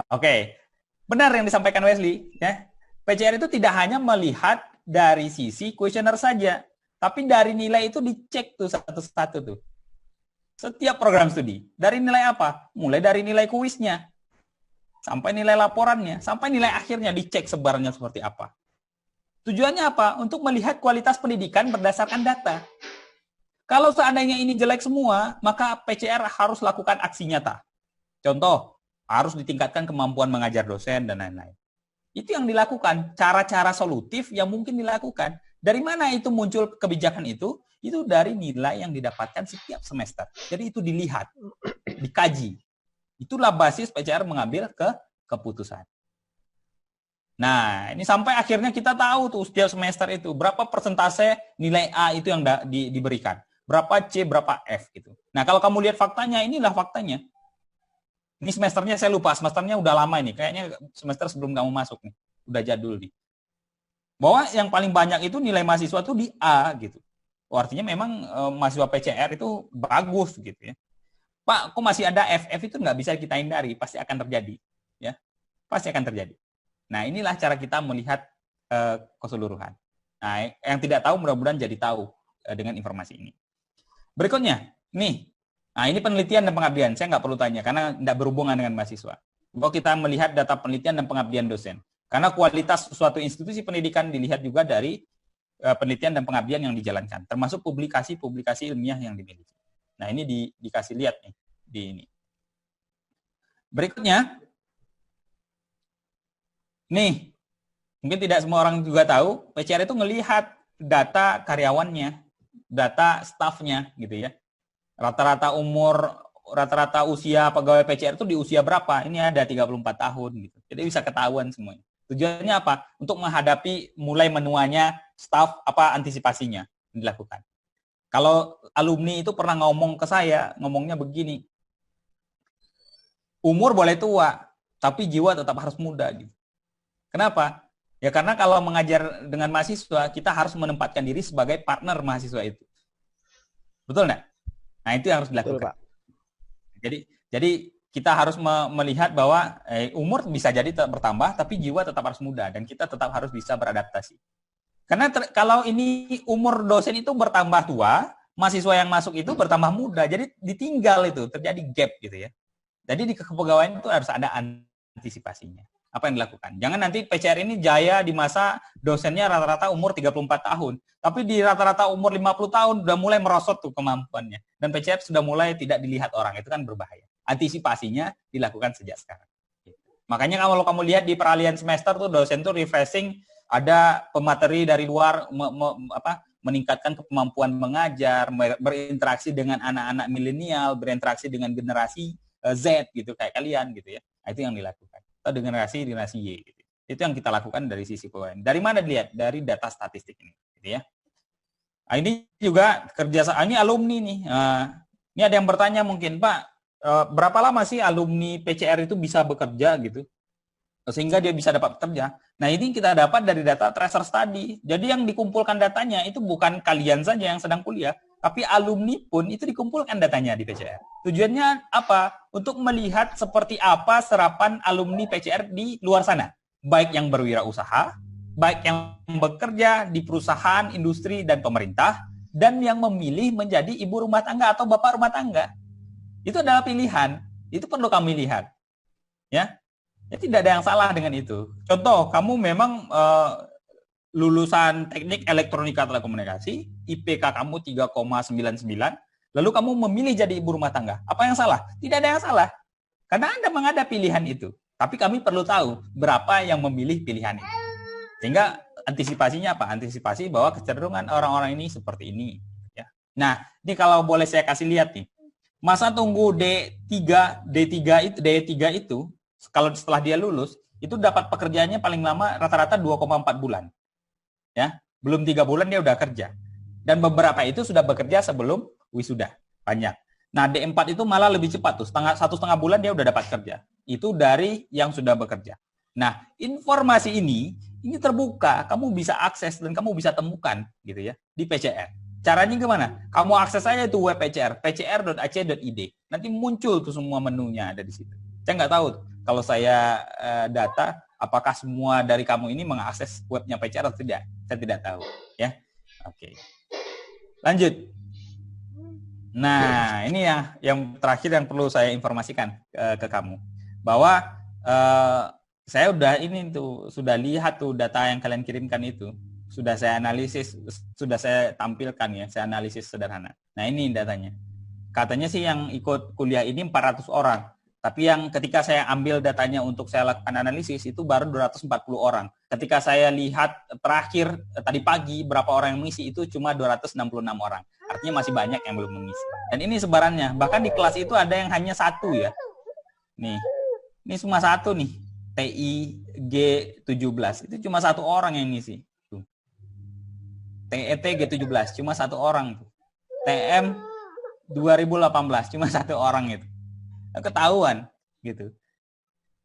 Oke, benar yang disampaikan Wesley. Ya. PCR itu tidak hanya melihat dari sisi kuesioner saja, tapi dari nilai itu dicek tuh satu-satu tuh. Setiap program studi. Dari nilai apa? Mulai dari nilai kuisnya, sampai nilai laporannya, sampai nilai akhirnya dicek sebarannya seperti apa. Tujuannya apa? Untuk melihat kualitas pendidikan berdasarkan data. Kalau seandainya ini jelek semua, maka PCR harus lakukan aksi nyata. Contoh, harus ditingkatkan kemampuan mengajar dosen dan lain-lain. Itu yang dilakukan, cara-cara solutif yang mungkin dilakukan. Dari mana itu muncul kebijakan itu? Itu dari nilai yang didapatkan setiap semester. Jadi itu dilihat, dikaji. Itulah basis PCR mengambil keputusan. Nah, ini sampai akhirnya kita tahu tuh setiap semester itu berapa persentase nilai A itu yang diberikan. Berapa C, berapa F gitu. Nah, kalau kamu lihat faktanya, inilah faktanya. Ini semesternya saya lupa, semesternya udah lama ini. Kayaknya semester sebelum kamu masuk nih. Udah jadul nih. Bahwa yang paling banyak itu nilai mahasiswa tuh di A gitu. Artinya memang mahasiswa PCR itu bagus gitu ya. Pak, kok masih ada FF itu nggak bisa kita hindari, pasti akan terjadi, ya, pasti akan terjadi. Nah, inilah cara kita melihat keseluruhan. Nah, yang tidak tahu mudah-mudahan jadi tahu dengan informasi ini. Berikutnya, nih, nah ini penelitian dan pengabdian. Saya nggak perlu tanya karena tidak berhubungan dengan mahasiswa. Bahwa kita melihat data penelitian dan pengabdian dosen. Karena kualitas suatu institusi pendidikan dilihat juga dari penelitian dan pengabdian yang dijalankan, termasuk publikasi-publikasi ilmiah yang dimiliki. Nah, ini dikasih lihat nih di ini. Berikutnya, nih, mungkin tidak semua orang juga tahu, PCR itu ngelihat data karyawannya, data stafnya, gitu ya. Rata-rata usia pegawai PCR itu di usia berapa? Ini ada 34 tahun, gitu. Jadi bisa ketahuan semuanya. Tujuannya apa? Untuk menghadapi mulai menuanya staf, apa antisipasinya dilakukan. Kalau alumni itu pernah ngomong ke saya, ngomongnya begini, umur boleh tua, tapi jiwa tetap harus muda. Gitu. Kenapa? Ya karena kalau mengajar dengan mahasiswa, kita harus menempatkan diri sebagai partner mahasiswa itu. Betul nggak? Nah, itu yang harus dilakukan. Betul, Pak. Jadi kita harus melihat bahwa umur bisa jadi bertambah, tapi jiwa tetap harus muda, dan kita tetap harus bisa beradaptasi. Karena kalau ini umur dosen itu bertambah tua, mahasiswa yang masuk itu bertambah muda, jadi ditinggal itu, terjadi gap gitu ya. Jadi di kepegawaian itu harus ada antisipasinya. Apa yang dilakukan? Jangan nanti PCR ini jaya di masa dosennya rata-rata umur 34 tahun, tapi di rata-rata umur 50 tahun udah mulai merosot tuh kemampuannya. Dan PCR sudah mulai tidak dilihat orang, itu kan berbahaya. Antisipasinya dilakukan sejak sekarang. Makanya kalau kamu lihat di peralihan semester tuh dosen tuh refreshing, ada pemateri dari luar meningkatkan kemampuan mengajar, berinteraksi dengan anak-anak milenial, berinteraksi dengan generasi Z gitu kayak kalian gitu ya. Nah, itu yang dilakukan. Atau generasi Y gitu. Itu yang kita lakukan dari sisi keuangan. Dari mana dilihat? Dari data statistik ini gitu ya. Nah, ini juga kerjasama, ini alumni nih. Ini ada yang bertanya mungkin, Pak, berapa lama sih alumni PCR itu bisa bekerja gitu? sehingga dia bisa dapat kerja. Nah, ini kita dapat dari data tracer study. Jadi yang dikumpulkan datanya itu bukan kalian saja yang sedang kuliah, tapi alumni pun itu dikumpulkan datanya di PCR. Tujuannya apa? Untuk melihat seperti apa serapan alumni PCR di luar sana. Baik yang berwirausaha, baik yang bekerja di perusahaan, industri, dan pemerintah, dan yang memilih menjadi ibu rumah tangga atau bapak rumah tangga. Itu adalah pilihan. Itu perlu kami lihat. Ya. Ya, tidak ada yang salah dengan itu. Contoh, kamu memang lulusan teknik elektronika telekomunikasi, IPK kamu 3,99, lalu kamu memilih jadi ibu rumah tangga. Apa yang salah? Tidak ada yang salah. Karena Anda memang ada pilihan itu. Tapi kami perlu tahu berapa yang memilih pilihan itu. Sehingga antisipasinya apa? Antisipasi bahwa kecenderungan orang-orang ini seperti ini. Ya. Nah, ini kalau boleh saya kasih lihat nih. Masa tunggu D3 itu, kalau setelah dia lulus, itu dapat pekerjaannya paling lama rata-rata 2,4 bulan. Ya, belum 3 bulan dia udah kerja. Dan beberapa itu sudah bekerja sebelum wisuda. Banyak. Nah, D4 itu malah lebih cepat tuh. 1,5 bulan dia udah dapat kerja. Itu dari yang sudah bekerja. Nah, informasi ini terbuka, kamu bisa akses dan kamu bisa temukan gitu ya di PCR. Caranya gimana? Kamu akses aja itu web PCR, pcr.ac.id. Nanti muncul tuh semua menunya ada di situ. Saya nggak tahu kalau saya data apakah semua dari kamu ini mengakses webnya PCR atau tidak. Saya tidak tahu ya. Oke. Lanjut. Nah, ini yang terakhir yang perlu saya informasikan ke kamu bahwa saya sudah lihat tuh data yang kalian kirimkan itu, sudah saya analisis, sudah saya tampilkan ya, saya analisis sederhana. Nah, ini datanya. Katanya sih yang ikut kuliah ini 400 orang. Tapi yang ketika saya ambil datanya untuk saya lakukan analisis itu baru 240 orang. Ketika saya lihat terakhir tadi pagi berapa orang yang mengisi itu cuma 266 orang. Artinya masih banyak yang belum mengisi. Dan ini sebarannya. Bahkan di kelas itu ada yang hanya satu ya. Nih. Ini cuma satu nih. TI G17. Itu cuma satu orang yang ngisi. Tuh. TET G17 cuma satu orang tuh. TM 2018 cuma satu orang itu. Ketahuan gitu.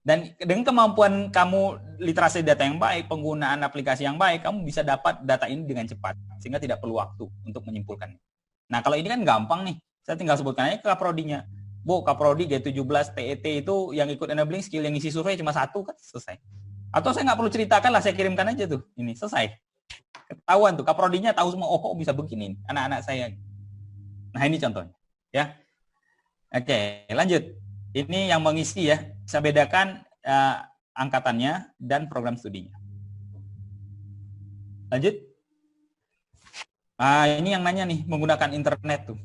Dan dengan kemampuan kamu literasi data yang baik, penggunaan aplikasi yang baik, kamu bisa dapat data ini dengan cepat sehingga tidak perlu waktu untuk menyimpulkannya. Nah, kalau ini kan gampang nih. Saya tinggal sebutkan aja ke Kaprodinya. Bu, Kaprodi G17 TET itu yang ikut enabling skill yang isi survei cuma satu kan selesai. Atau saya nggak perlu ceritakan lah, saya kirimkan aja tuh. Ini selesai. Ketahuan tuh Kaprodinya tahu semua, oh kok bisa begini anak-anak saya. Nah, ini contohnya ya. Oke, lanjut. Ini yang mengisi ya. Saya bedakan angkatannya dan program studinya. Lanjut. Ini yang nanya nih, menggunakan internet tuh.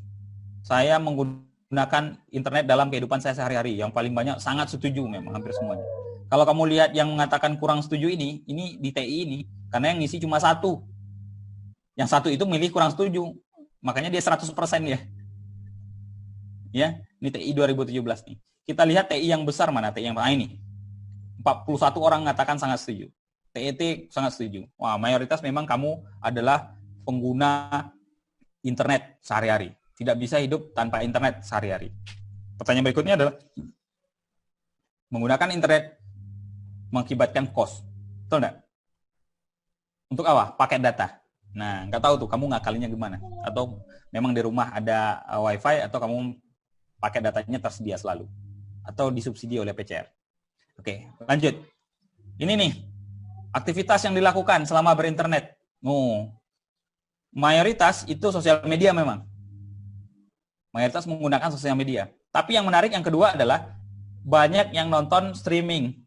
Saya menggunakan internet dalam kehidupan saya sehari-hari. Yang paling banyak sangat setuju memang hampir semuanya. Kalau kamu lihat yang mengatakan kurang setuju ini di TI ini, karena yang ngisi cuma satu. Yang satu itu milih kurang setuju. Makanya dia 100% ya. Ya, ini TI 2017 nih. Kita lihat TI yang besar mana? TI yang ini. 41 orang mengatakan sangat setuju. TET sangat setuju. Wah, mayoritas memang kamu adalah pengguna internet sehari-hari. Tidak bisa hidup tanpa internet sehari-hari. Pertanyaan berikutnya adalah menggunakan internet mengakibatkan cost. Betul enggak? Untuk apa? Pakai data. Nah, nggak tahu tuh kamu ngakalinya gimana. Atau memang di rumah ada wifi atau kamu pakai datanya tersedia selalu. Atau disubsidi oleh PCR. Oke, lanjut. Ini nih, aktivitas yang dilakukan selama berinternet. Mayoritas itu sosial media memang. Mayoritas menggunakan sosial media. Tapi yang menarik yang kedua adalah banyak yang nonton streaming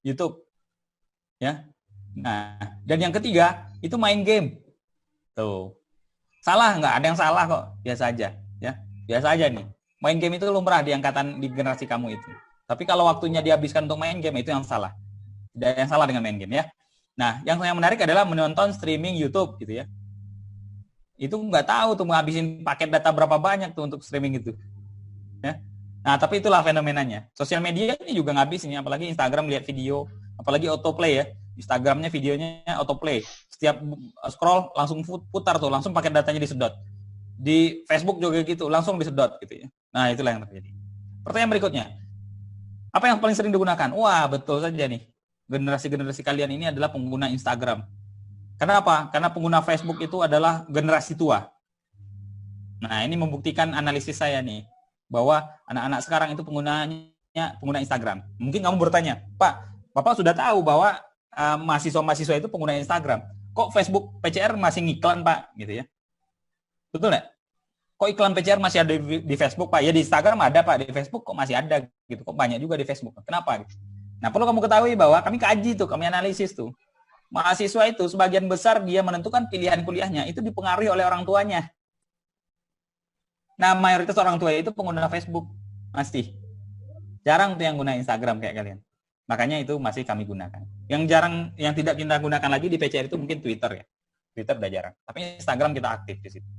YouTube. Ya. Nah, dan yang ketiga itu main game. Tuh. Salah nggak? Ada yang salah kok. Biasa aja, ya. Biasa aja nih. Main game itu lumrah di generasi kamu itu. Tapi kalau waktunya dihabiskan untuk main game itu yang salah. Tidak ada yang salah dengan main game ya. Nah, yang menarik adalah menonton streaming YouTube gitu ya. Itu nggak tahu tuh menghabisin paket data berapa banyak tuh untuk streaming itu. Ya. Nah, tapi itulah fenomenanya. Sosial media ini juga ngabisin, apalagi Instagram lihat video, apalagi autoplay ya. Instagramnya videonya autoplay. Setiap scroll langsung putar tuh, langsung paket datanya disedot. Di Facebook juga gitu, langsung disedot gitu ya. Nah, itulah yang terjadi. Pertanyaan berikutnya. Apa yang paling sering digunakan? Wah, betul saja nih. generasi-generasi kalian ini adalah pengguna Instagram. Kenapa? Karena pengguna Facebook itu adalah generasi tua. Nah, ini membuktikan analisis saya nih, bahwa anak-anak sekarang itu pengguna Instagram. Mungkin kamu bertanya, Pak, Bapak sudah tahu bahwa mahasiswa-mahasiswa itu pengguna Instagram. Kok Facebook PCR masih ngiklan, Pak? Gitu ya. Betul nggak? Kok iklan PCR masih ada di Facebook, Pak? Ya di Instagram ada, Pak. Di Facebook kok masih ada gitu. Kok banyak juga di Facebook. Kenapa? Nah, perlu kamu ketahui bahwa kami kaji tuh, kami analisis tuh. Mahasiswa itu sebagian besar dia menentukan pilihan kuliahnya itu dipengaruhi oleh orang tuanya. Nah, mayoritas orang tua itu pengguna Facebook. Pasti. Jarang tuh yang guna Instagram kayak kalian. Makanya itu masih kami gunakan. Yang tidak kita gunakan lagi di PCR itu mungkin Twitter ya. Twitter udah jarang. Tapi Instagram kita aktif di situ.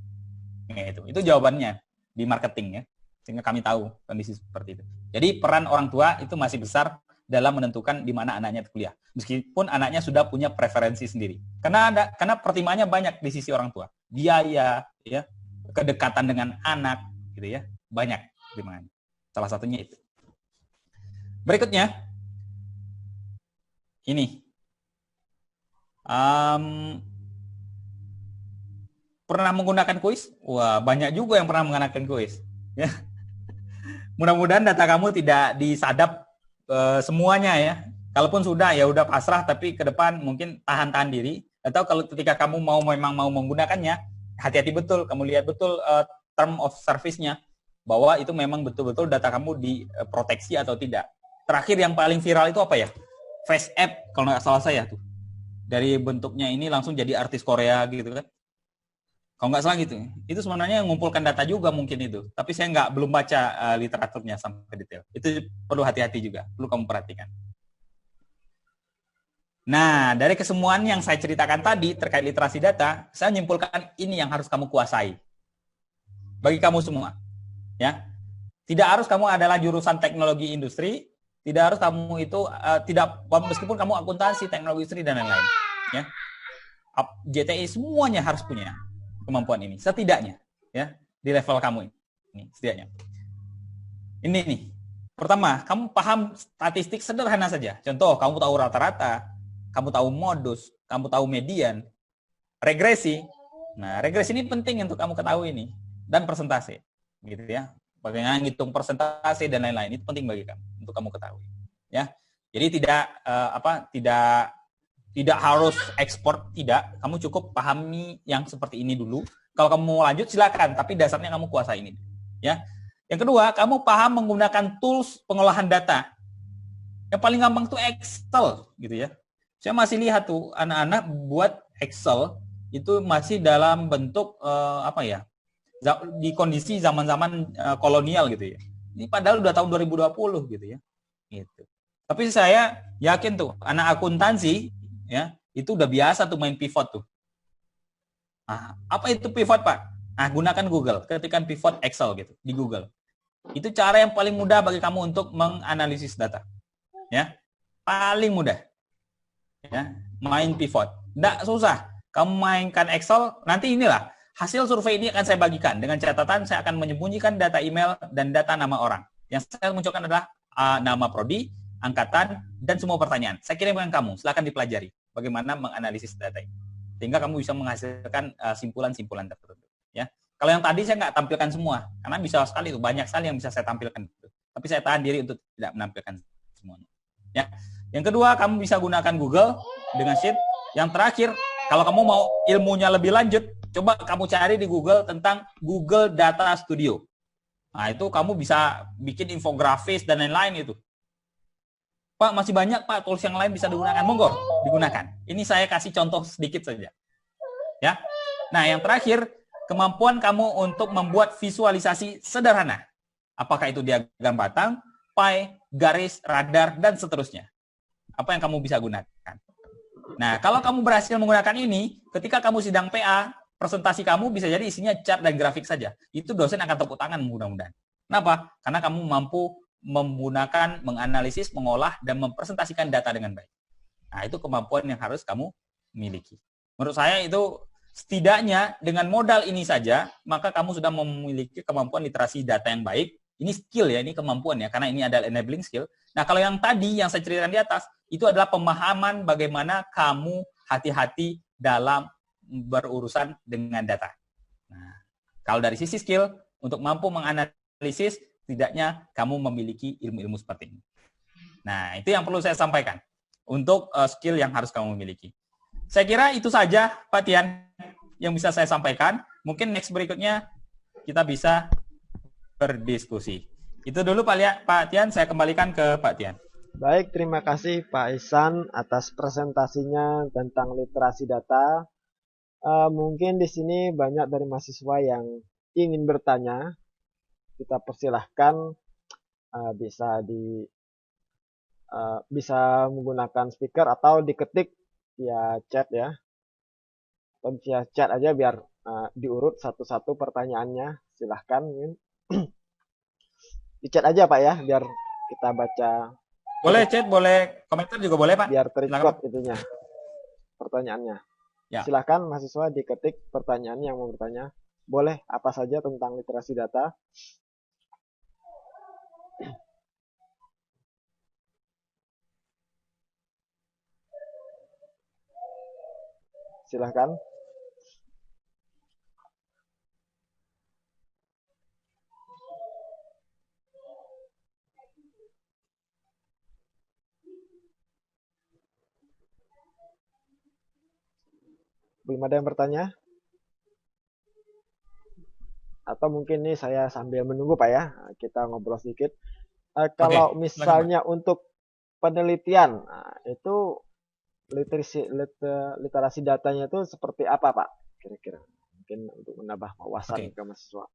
Itu jawabannya di marketing ya. Sehingga kami tahu kondisi seperti itu. Jadi peran orang tua itu masih besar dalam menentukan di mana anaknya kuliah. Meskipun anaknya sudah punya preferensi sendiri. Karena pertimbangannya banyak di sisi orang tua. Biaya, ya, kedekatan dengan anak, gitu ya, banyak pertimbangannya. Salah satunya itu. Berikutnya, ini. Pernah menggunakan kuis? Wah, banyak juga yang pernah menggunakan kuis. Ya. Mudah-mudahan data kamu tidak disadap semuanya ya. Kalaupun sudah, ya udah pasrah, tapi ke depan mungkin tahan-tahan diri. Atau kalau ketika kamu memang mau menggunakannya, hati-hati betul, kamu lihat betul term of service-nya, bahwa itu memang betul-betul data kamu diproteksi atau tidak. Terakhir yang paling viral itu apa ya? Face App, kalau nggak salah saya tuh. Dari bentuknya ini langsung jadi artis Korea gitu kan. Kalau nggak salah gitu. Itu sebenarnya mengumpulkan data juga mungkin itu. Tapi saya belum baca literaturnya sampai detail. Itu perlu hati-hati juga, perlu kamu perhatikan. Nah, dari kesemuan yang saya ceritakan tadi terkait literasi data, saya menyimpulkan ini yang harus kamu kuasai. Bagi kamu semua. Ya. Tidak harus kamu adalah jurusan teknologi industri, tidak harus kamu itu meskipun kamu akuntansi, teknologi industri dan lain-lain, ya. JTI semuanya harus punya kemampuan ini, setidaknya ya, di level kamu ini setidaknya. Ini nih. Pertama, kamu paham statistik sederhana saja. Contoh, kamu tahu rata-rata, kamu tahu modus, kamu tahu median, regresi. Nah, regresi ini penting untuk kamu ketahui ini, dan persentase, gitu ya. Bagaimana ngitung persentase dan lain-lain, itu penting bagi kamu untuk kamu ketahui, ya. Jadi tidak harus ekspor, tidak. Kamu cukup pahami yang seperti ini dulu. Kalau kamu mau lanjut silakan, tapi dasarnya kamu kuasai ini, ya. Yang kedua, kamu paham menggunakan tools pengolahan data. Yang paling gampang tuh Excel, gitu ya. Saya masih lihat tuh anak-anak buat Excel itu masih dalam bentuk di kondisi zaman-zaman kolonial gitu ya. Ini padahal udah tahun 2020 gitu ya. Gitu. Tapi saya yakin tuh anak akuntansi ya, itu udah biasa tuh main pivot tuh. Nah, apa itu pivot, Pak? Nah, gunakan Google, ketikkan pivot Excel gitu di Google. Itu cara yang paling mudah bagi kamu untuk menganalisis data. Ya. Paling mudah. Ya, main pivot. Nggak susah. Kamu mainkan Excel, nanti inilah hasil survei ini akan saya bagikan dengan catatan saya akan menyembunyikan data email dan data nama orang. Yang saya munculkan adalah nama prodi, angkatan, dan semua pertanyaan. Saya kirimkan kamu, silakan dipelajari bagaimana menganalisis data ini. Sehingga kamu bisa menghasilkan simpulan-simpulan tertentu. Ya. Kalau yang tadi saya nggak tampilkan semua, karena bisa sekali itu banyak sekali yang bisa saya tampilkan. Tapi saya tahan diri untuk tidak menampilkan semuanya. Ya. Yang kedua, kamu bisa gunakan Google dengan Sheet. Yang terakhir, kalau kamu mau ilmunya lebih lanjut, coba kamu cari di Google tentang Google Data Studio. Nah, itu kamu bisa bikin infografis dan lain-lain itu. Pak, masih banyak, Pak, tools yang lain bisa digunakan. Monggo, digunakan. Ini saya kasih contoh sedikit saja. Ya. Nah, yang terakhir, kemampuan kamu untuk membuat visualisasi sederhana. Apakah itu diagram batang, pie, garis, radar, dan seterusnya. Apa yang kamu bisa gunakan. Nah, kalau kamu berhasil menggunakan ini, ketika kamu sidang PA, presentasi kamu bisa jadi isinya chart dan grafik saja. Itu dosen akan tepuk tangan mudah-mudahan. Kenapa? Karena kamu mampu menggunakan, menganalisis, mengolah, dan mempresentasikan data dengan baik. Nah, itu kemampuan yang harus kamu miliki. Menurut saya itu setidaknya dengan modal ini saja, maka kamu sudah memiliki kemampuan literasi data yang baik, Ini skill ya, ini kemampuan ya, karena ini adalah enabling skill. Nah, kalau yang tadi, yang saya ceritakan di atas, itu adalah pemahaman bagaimana kamu hati-hati dalam berurusan dengan data. Nah, kalau dari sisi skill, untuk mampu menganalisis, setidaknya kamu memiliki ilmu-ilmu seperti ini. Nah, itu yang perlu saya sampaikan untuk skill yang harus kamu miliki. Saya kira itu saja, Pak Tian, yang bisa saya sampaikan. Mungkin next berikutnya kita bisa berdiskusi. Itu dulu Pak Tian, saya kembalikan ke Pak Tian. Baik, terima kasih Pak Ihsan atas presentasinya tentang literasi data. Mungkin di sini banyak dari mahasiswa yang ingin bertanya. Kita persilahkan bisa menggunakan speaker atau diketik via chat ya. Atau via chat aja biar diurut satu-satu pertanyaannya. Silahkan. Di chat aja Pak ya, biar kita baca. Boleh chat, boleh komentar juga boleh Pak. Biar terikut itunya, pertanyaannya. Ya. Silahkan mahasiswa diketik pertanyaan yang mau bertanya. Boleh apa saja tentang literasi data. Silahkan. Belum ada yang bertanya? Atau mungkin nih saya sambil menunggu Pak ya, kita ngobrol sedikit. Kalau misalnya untuk penelitian, itu literasi datanya itu seperti apa Pak? Kira-kira mungkin untuk menambah wawasan ke mahasiswa.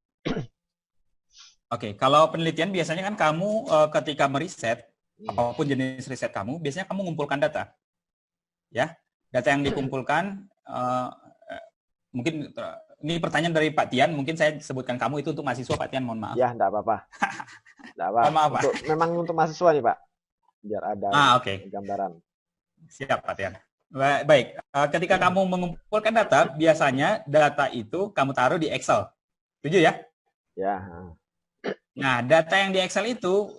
Kalau penelitian biasanya kan kamu ketika meriset, apapun jenis riset kamu, biasanya kamu mengumpulkan data. Ya, data yang dikumpulkan, mungkin ini pertanyaan dari Pak Tian, mungkin saya sebutkan kamu itu untuk mahasiswa Pak Tian, mohon maaf. Ya, enggak apa-apa. Enggak apa-apa. Memang untuk mahasiswa nih Pak, biar ada gambaran. Siap Pak Tian. Baik, ketika kamu mengumpulkan data, biasanya data itu kamu taruh di Excel. Setuju ya? Ya. Nah, data yang di Excel itu,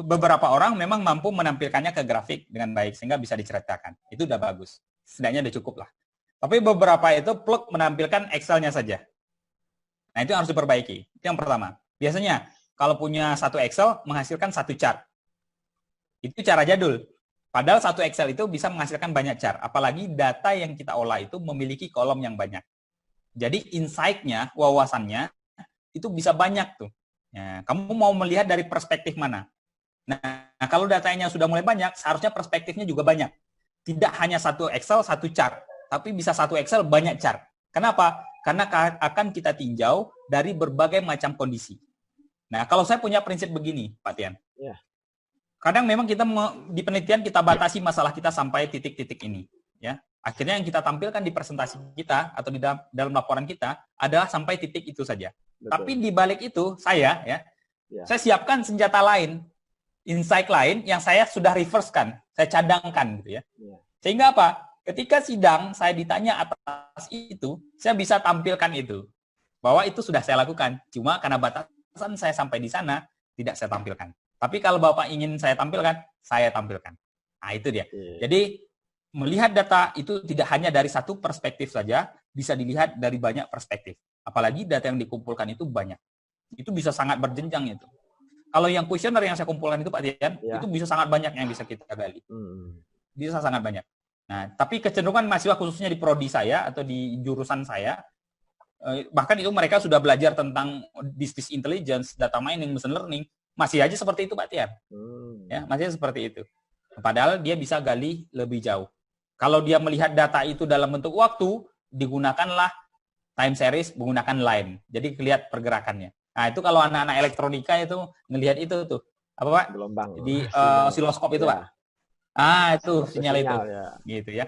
beberapa orang memang mampu menampilkannya ke grafik dengan baik, sehingga bisa diceritakan. Itu udah bagus. Setidaknya udah cukup lah. Tapi beberapa itu plug menampilkan Excel-nya saja. Nah, itu harus diperbaiki. Itu yang pertama. Biasanya, kalau punya satu Excel, menghasilkan satu chart. Itu cara jadul. Padahal satu Excel itu bisa menghasilkan banyak chart. Apalagi data yang kita olah itu memiliki kolom yang banyak. Jadi, insight-nya, wawasannya, itu bisa banyak tuh. Ya, kamu mau melihat dari perspektif mana? Nah, kalau datanya sudah mulai banyak, seharusnya perspektifnya juga banyak. Tidak hanya satu Excel, satu chart. Tapi bisa satu Excel banyak chart. Kenapa? Karena akan kita tinjau dari berbagai macam kondisi. Nah, kalau saya punya prinsip begini, Pak Tian. Ya. Kadang memang kita di penelitian kita batasi masalah kita sampai titik-titik ini. Ya. Akhirnya yang kita tampilkan di presentasi kita atau di dalam laporan kita adalah sampai titik itu saja. Betul. Tapi di balik itu saya saya siapkan senjata lain, insight lain yang saya sudah reverse-kan, saya cadangkan gitu ya. Sehingga apa? Ketika sidang saya ditanya atas itu, saya bisa tampilkan itu. Bahwa itu sudah saya lakukan. Cuma karena batasan saya sampai di sana, tidak saya tampilkan. Tapi kalau Bapak ingin saya tampilkan, saya tampilkan. Nah, itu dia. Jadi, melihat data itu tidak hanya dari satu perspektif saja, bisa dilihat dari banyak perspektif. Apalagi data yang dikumpulkan itu banyak. Itu bisa sangat berjenjang itu. Kalau yang kuesioner yang saya kumpulkan itu Pak Tian, itu bisa sangat banyak yang bisa kita gali. Bisa sangat banyak. Nah, tapi kecenderungan mahasiswa khususnya di prodi saya atau di jurusan saya, bahkan itu mereka sudah belajar tentang business intelligence, data mining, machine learning, masih aja seperti itu Pak Tian. Ya, masih seperti itu. Padahal dia bisa gali lebih jauh. Kalau dia melihat data itu dalam bentuk waktu, digunakanlah time series menggunakan line. Jadi kelihatan pergerakannya. Nah, itu kalau anak-anak elektronika itu ngelihat itu tuh. Apa Pak? Gelombang. Di osiloskop itu Pak. Itu sinyal itu. Ya. Gitu ya.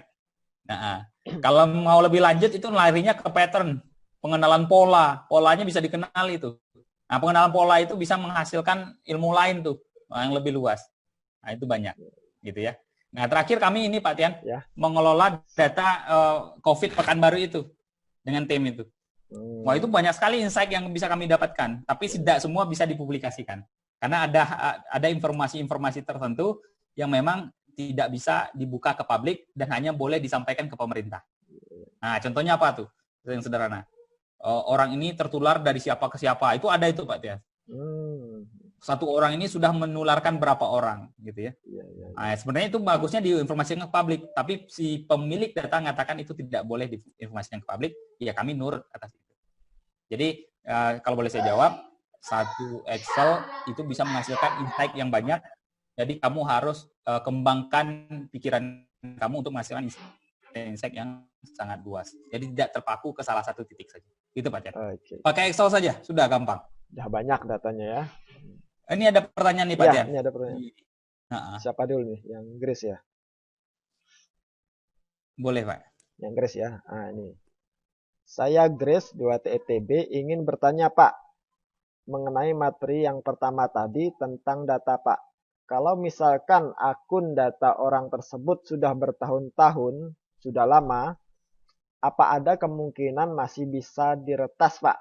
Nah, kalau mau lebih lanjut itu larinya ke pattern, pengenalan pola. Polanya bisa dikenal itu. Nah, pengenalan pola itu bisa menghasilkan ilmu lain tuh yang lebih luas. Nah, itu banyak. Gitu ya. Nah, terakhir kami ini Pak Tian mengelola data COVID Pekanbaru itu dengan tim itu. Wah, itu banyak sekali insight yang bisa kami dapatkan, tapi tidak semua bisa dipublikasikan. Karena ada informasi-informasi tertentu yang memang tidak bisa dibuka ke publik dan hanya boleh disampaikan ke pemerintah. Nah, contohnya apa tuh? Yang sederhana. Orang ini tertular dari siapa ke siapa. Itu ada itu, Pak Tias. Satu orang ini sudah menularkan berapa orang, gitu ya. Nah, sebenarnya itu bagusnya diinformasikan ke publik, tapi si pemilik data mengatakan itu tidak boleh diinformasikan ke publik, ya kami nurut atas itu. Jadi, kalau boleh saya jawab, satu Excel itu bisa menghasilkan insight yang banyak, jadi kamu harus kembangkan pikiran kamu untuk menghasilkan insight yang sangat luas. Jadi tidak terpaku ke salah satu titik saja. Itu Pak Tias. Pakai Excel saja, sudah gampang. Sudah banyak datanya ya. Ini ada pertanyaan nih Pak Tian. Ini ada pertanyaan. Siapa dulu nih? Yang Grace ya? Boleh Pak. Yang Grace ya. Ini. Saya Grace 2TETB ingin bertanya Pak mengenai materi yang pertama tadi tentang data Pak. Kalau misalkan akun data orang tersebut sudah bertahun-tahun, sudah lama, apa ada kemungkinan masih bisa diretas Pak?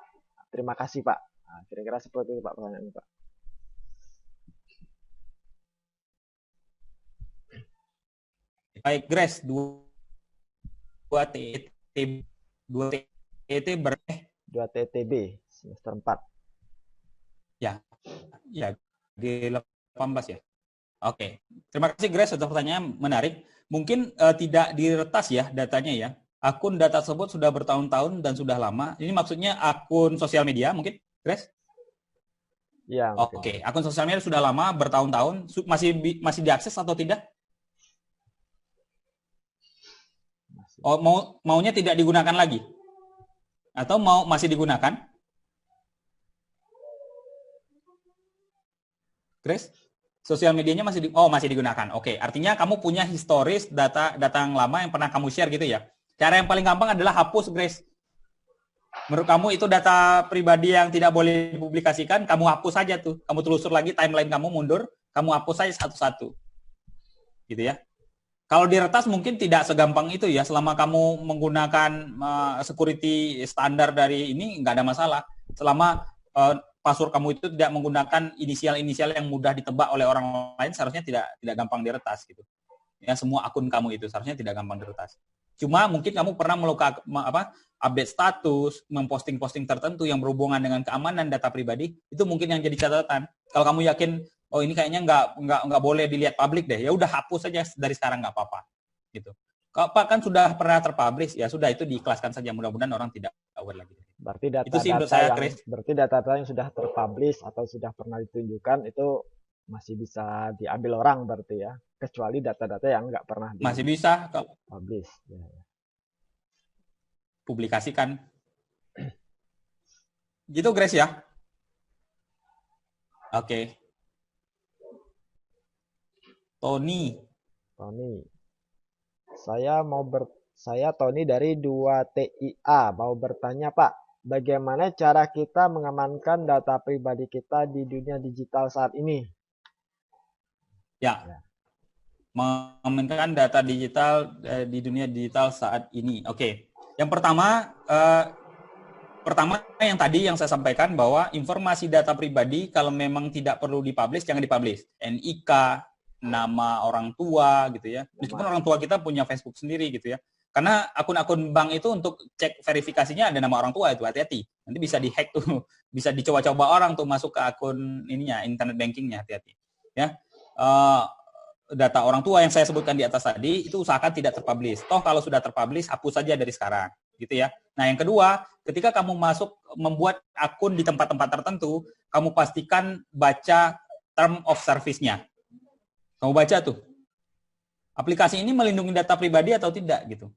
Terima kasih Pak. Kira-kira seperti itu Pak pertanyaannya Pak. Baik, Grace, 2TTB semester 4. Ya, G18 ya. Oke, terima kasih Grace atas pertanyaan menarik. Mungkin tidak diretas ya datanya ya. Akun data tersebut sudah bertahun-tahun dan sudah lama. Ini maksudnya akun sosial media mungkin, Grace? Ya. Oke, akun sosial media sudah lama bertahun-tahun, masih diakses atau tidak? Oh, maunya tidak digunakan lagi? Atau masih digunakan? Grace? Sosial medianya masih digunakan. Oke, artinya kamu punya historis data yang lama yang pernah kamu share gitu ya. Cara yang paling gampang adalah hapus, Grace. Menurut kamu itu data pribadi yang tidak boleh dipublikasikan, kamu hapus saja tuh. Kamu telusur lagi timeline kamu mundur, kamu hapus saja satu-satu. Gitu ya. Kalau diretas mungkin tidak segampang itu ya. Selama kamu menggunakan security standar dari ini, nggak ada masalah. Selama password kamu itu tidak menggunakan inisial-inisial yang mudah ditebak oleh orang lain, seharusnya tidak gampang diretas gitu. Ya, semua akun kamu itu seharusnya tidak gampang diretas. Cuma mungkin kamu pernah melakukan update status, memposting-posting tertentu yang berhubungan dengan keamanan data pribadi, itu mungkin yang jadi catatan. Kalau kamu yakin oh ini kayaknya nggak boleh dilihat publik deh, ya udah hapus saja dari sekarang nggak apa-apa, gitu. Kalau Pak kan sudah pernah terpublish, ya sudah itu diikhlaskan saja. Mudah-mudahan orang tidak aware lagi. Berarti data-data yang sudah terpublish atau sudah pernah ditunjukkan itu masih bisa diambil orang berarti ya, kecuali data-data yang nggak pernah masih bisa kalau publish. Ya. Publikasikan. Gitu Grace ya. Oke. Tony. Saya Tony dari 2TIA mau bertanya Pak, bagaimana cara kita mengamankan data pribadi kita di dunia digital saat ini? Ya. Mengamankan data digital di dunia digital saat ini. Oke. Yang pertama yang tadi yang saya sampaikan bahwa informasi data pribadi kalau memang tidak perlu dipublish jangan dipublish. NIK, nama orang tua gitu ya. Meskipun orang tua kita punya Facebook sendiri gitu ya. Karena akun-akun bank itu untuk cek verifikasinya ada nama orang tua itu, hati-hati. Nanti bisa dihack tuh, bisa dicoba-coba orang tuh masuk ke akun ininya, internet bankingnya, hati-hati. Ya. Data orang tua yang saya sebutkan di atas tadi itu usahakan tidak terpublish. Toh kalau sudah terpublish hapus saja dari sekarang, gitu ya. Nah, yang kedua, ketika kamu membuat akun di tempat-tempat tertentu, kamu pastikan baca term of service-nya. Kamu baca tuh. Aplikasi ini melindungi data pribadi atau tidak gitu.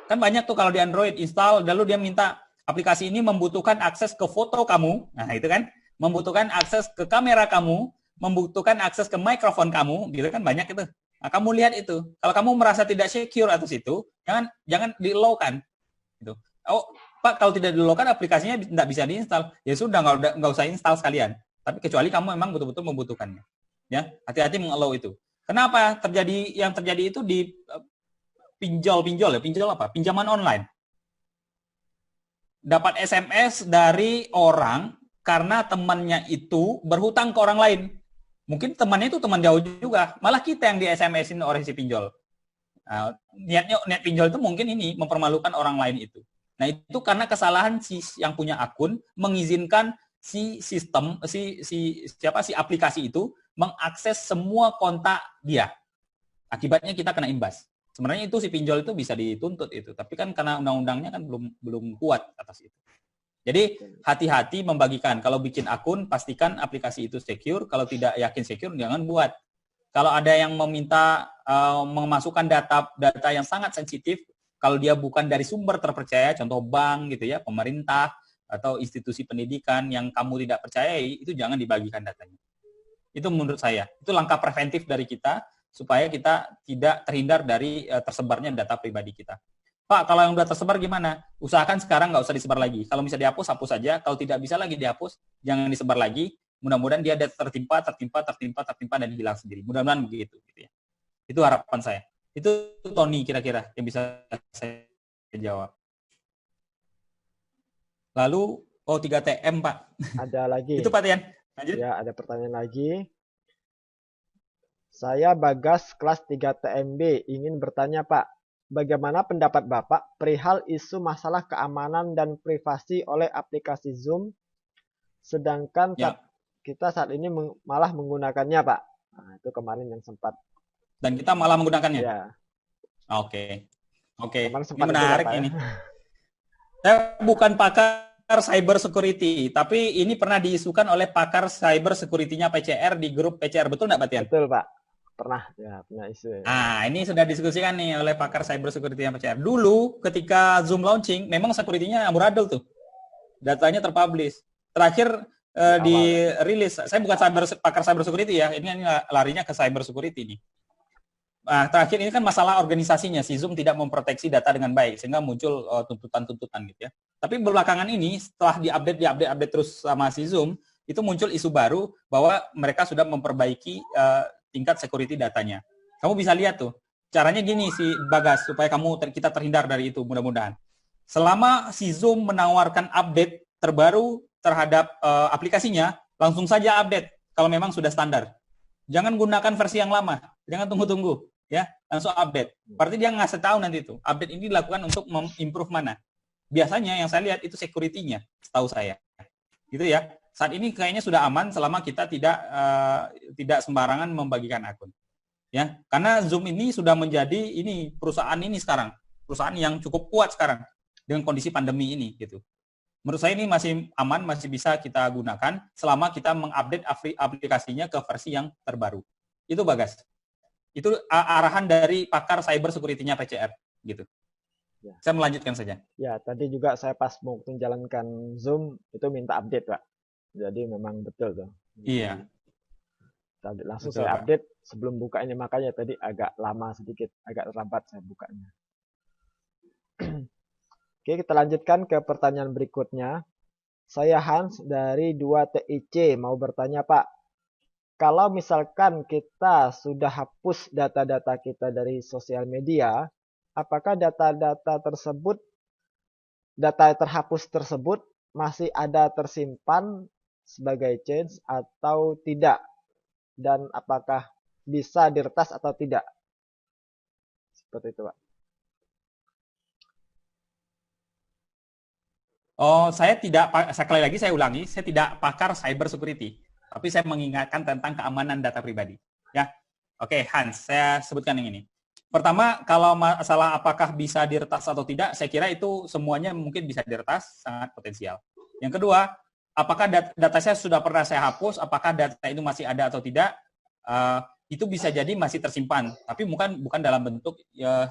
Kan banyak tuh kalau di Android install lalu dia minta aplikasi ini membutuhkan akses ke foto kamu. Nah, itu kan membutuhkan akses ke kamera kamu, membutuhkan akses ke mikrofon kamu, gitu kan banyak itu. Nah, kamu lihat itu. Kalau kamu merasa tidak secure atas itu, jangan di-allow-kan. Gitu. Oh, Pak, kalau tidak di-allow-kan aplikasinya tidak bisa diinstal. Ya sudah, nggak usah install sekalian. Tapi kecuali kamu memang betul-betul membutuhkannya. Ya, hati-hati meng-allow itu. Kenapa yang terjadi itu di pinjol apa? Pinjaman online. Dapat SMS dari orang karena temannya itu berhutang ke orang lain. Mungkin temannya itu teman jauh juga, malah kita yang di SMS-in oleh si pinjol. Nah, niat pinjol itu mungkin ini mempermalukan orang lain itu. Nah, itu karena kesalahan si yang punya akun mengizinkan si sistem si aplikasi itu mengakses semua kontak dia. Akibatnya kita kena imbas. Sebenarnya itu si pinjol itu bisa dituntut itu, tapi kan karena undang-undangnya kan belum kuat atas itu. Jadi hati-hati membagikan. Kalau bikin akun, pastikan aplikasi itu secure. Kalau tidak yakin secure, jangan buat. Kalau ada yang meminta memasukkan data yang sangat sensitif, kalau dia bukan dari sumber terpercaya, contoh bank gitu ya, pemerintah atau institusi pendidikan yang kamu tidak percayai, itu jangan dibagikan datanya. Itu menurut saya. Itu langkah preventif dari kita supaya kita tidak terhindar dari tersebarnya data pribadi kita. Pak, kalau yang sudah tersebar gimana? Usahakan sekarang nggak usah disebar lagi. Kalau bisa dihapus, hapus saja. Kalau tidak bisa lagi dihapus, jangan disebar lagi. Mudah-mudahan dia tertimpa dan hilang sendiri. Mudah-mudahan begitu. Gitu ya. Itu harapan saya. Itu Tony kira-kira yang bisa saya jawab. Lalu, 3TM Pak. Ada lagi. Itu Pak Tian. Lanjut. Ya, ada pertanyaan lagi. Saya Bagas kelas 3 TMB ingin bertanya Pak, bagaimana pendapat Bapak perihal isu masalah keamanan dan privasi oleh aplikasi Zoom, sedangkan kita saat ini malah menggunakannya Pak. Nah, itu kemarin yang sempat. Dan kita malah menggunakannya? Ya. Oke. Ini menarik ini. Saya bukan pakar cyber security, tapi ini pernah diisukan oleh pakar cyber security-nya PCR di grup PCR, betul nggak Pak Tian? Betul Pak. Pernah isu. Nah, ini sudah diskusikan nih oleh pakar cyber security yang PCR. Dulu ketika Zoom launching, memang security-nya amburadul tuh. Datanya terpublish. Terakhir dirilis. Saya bukan pakar cyber security ya. Ini larinya ke cyber security nih. Nah, terakhir ini kan masalah organisasinya. Si Zoom tidak memproteksi data dengan baik sehingga muncul tuntutan-tuntutan gitu ya. Tapi belakangan ini setelah diupdate terus sama si Zoom, itu muncul isu baru bahwa mereka sudah memperbaiki tingkat security datanya. Kamu bisa lihat tuh, caranya gini si Bagas, supaya kita terhindar dari itu mudah-mudahan. Selama si Zoom menawarkan update terbaru terhadap aplikasinya, langsung saja update kalau memang sudah standar. Jangan gunakan versi yang lama, jangan tunggu-tunggu, ya langsung update. Berarti dia ngasih tahu nanti itu, update ini dilakukan untuk improve mana. Biasanya yang saya lihat itu security-nya, setahu saya. Gitu ya. Saat ini kayaknya sudah aman selama kita tidak sembarangan membagikan akun. Ya, karena Zoom ini sudah menjadi perusahaan ini sekarang, perusahaan yang cukup kuat sekarang dengan kondisi pandemi ini gitu. Menurut saya ini masih aman, masih bisa kita gunakan selama kita mengupdate aplikasinya ke versi yang terbaru. Itu Bagas. Itu arahan dari pakar cyber security-nya PCR gitu. Ya. Saya melanjutkan saja. Ya, tadi juga saya pas mau menjalankan Zoom itu minta update, Pak. Jadi memang betul tuh. Iya. Tadi langsung betul, saya update Pak. Sebelum bukanya, makanya tadi agak lama sedikit, agak terlambat saya bukanya. Oke, kita lanjutkan ke pertanyaan berikutnya. Saya Hans dari 2TIC mau bertanya, Pak. Kalau misalkan kita sudah hapus data-data kita dari sosial media, apakah data-data tersebut, data terhapus tersebut masih ada tersimpan sebagai change atau tidak? Dan apakah bisa diretas atau tidak? Seperti itu, Pak. Sekali lagi saya ulangi, saya tidak pakar cyber security, tapi saya mengingatkan tentang keamanan data pribadi. Ya, oke Hans, saya sebutkan yang ini. Pertama, kalau masalah apakah bisa diretas atau tidak, saya kira itu semuanya mungkin bisa diretas, sangat potensial. Yang kedua, apakah data saya sudah pernah saya hapus, apakah data itu masih ada atau tidak, itu bisa jadi masih tersimpan, tapi bukan dalam bentuk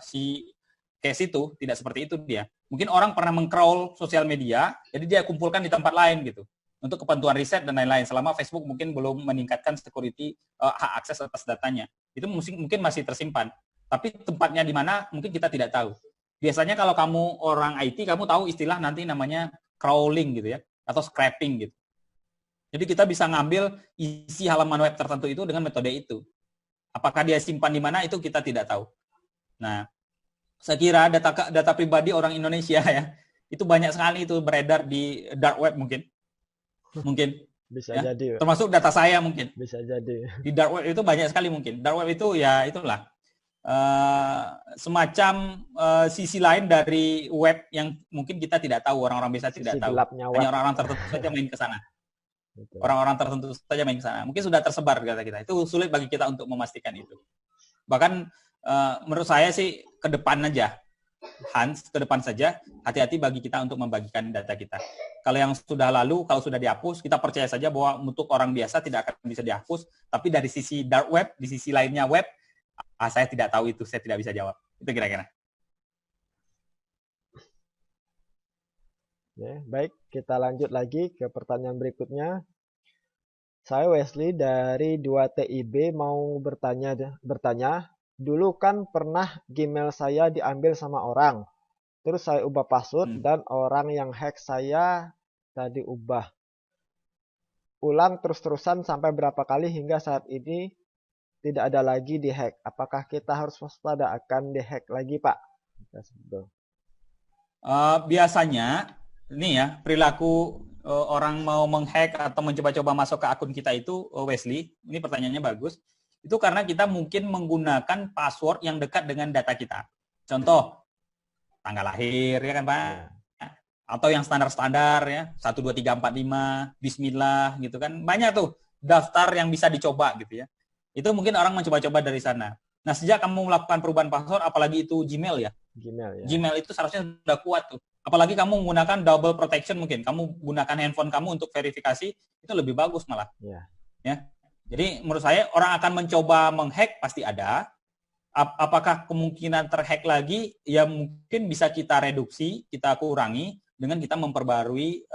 si case itu, tidak seperti itu dia. Mungkin orang pernah meng-crawl sosial media, jadi dia kumpulkan di tempat lain gitu, untuk kepentingan riset dan lain-lain, selama Facebook mungkin belum meningkatkan security hak akses atas datanya. Itu mungkin masih tersimpan, tapi tempatnya di mana mungkin kita tidak tahu. Biasanya kalau kamu orang IT, kamu tahu istilah nanti namanya crawling gitu ya, atau scraping gitu. Jadi kita bisa ngambil isi halaman web tertentu itu dengan metode itu. Apakah dia simpan di mana itu kita tidak tahu. Nah, saya kira data pribadi orang Indonesia ya, itu banyak sekali itu beredar di dark web mungkin. mungkin. Bisa ya. Jadi. Termasuk data saya mungkin. Bisa jadi. Di dark web itu banyak sekali mungkin. Dark web itu ya itulah semacam sisi lain dari web yang mungkin kita tidak tahu, orang-orang biasa tidak tahu. Hanya orang-orang tertentu saja main ke sana. Orang-orang tertentu saja main ke sana. Mungkin sudah tersebar kata kita. Itu sulit bagi kita untuk memastikan itu. Bahkan menurut saya sih ke depan aja. Hans, ke depan saja, hati-hati bagi kita untuk membagikan data kita. Kalau yang sudah lalu, kalau sudah dihapus, kita percaya saja bahwa untuk orang biasa tidak akan bisa dihapus, tapi dari sisi dark web, di sisi lainnya web, saya tidak tahu itu, saya tidak bisa jawab. Itu kira-kira. Ya, baik, kita lanjut lagi ke pertanyaan berikutnya. Saya Wesley dari 2TIB mau bertanya. Dulu kan pernah Gmail saya diambil sama orang. Terus saya ubah password dan orang yang hack saya tadi ubah. Ulang terus-terusan sampai berapa kali hingga saat ini tidak ada lagi dihack. Apakah kita harus waspada akan dihack lagi, Pak? Biasanya, ini ya, perilaku orang mau menghack atau mencoba-coba masuk ke akun kita itu, Wesley, ini pertanyaannya bagus. Itu karena kita mungkin menggunakan password yang dekat dengan data kita. Contoh, tanggal lahir, ya kan Pak? Atau yang standar-standar ya, 1, 2, 3, 4, 5, bismillah gitu kan. Banyak tuh daftar yang bisa dicoba gitu ya. Itu mungkin orang mencoba-coba dari sana. Nah, sejak kamu melakukan perubahan password, apalagi itu Gmail ya. Gmail itu seharusnya sudah kuat tuh. Apalagi kamu menggunakan double protection mungkin. Kamu gunakan handphone kamu untuk verifikasi, itu lebih bagus malah. Ya. Jadi menurut saya orang akan mencoba menghack pasti ada. Apakah kemungkinan terhack lagi? Ya mungkin bisa kita reduksi, kita kurangi dengan kita memperbarui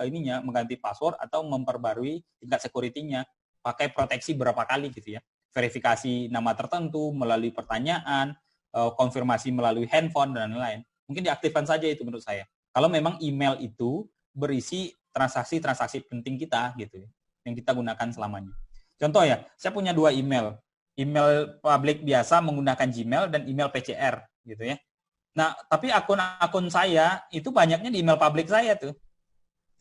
mengganti password atau memperbarui tingkat security-nya. Pakai proteksi berapa kali gitu ya. Verifikasi nama tertentu melalui pertanyaan, konfirmasi melalui handphone dan lain-lain. Mungkin diaktifkan saja itu menurut saya. Kalau memang email itu berisi transaksi-transaksi penting kita gitu ya, yang kita gunakan selamanya. Contoh ya, saya punya 2 email. Email publik biasa menggunakan Gmail dan email PCR gitu ya. Nah, tapi akun-akun saya itu banyaknya di email publik saya tuh.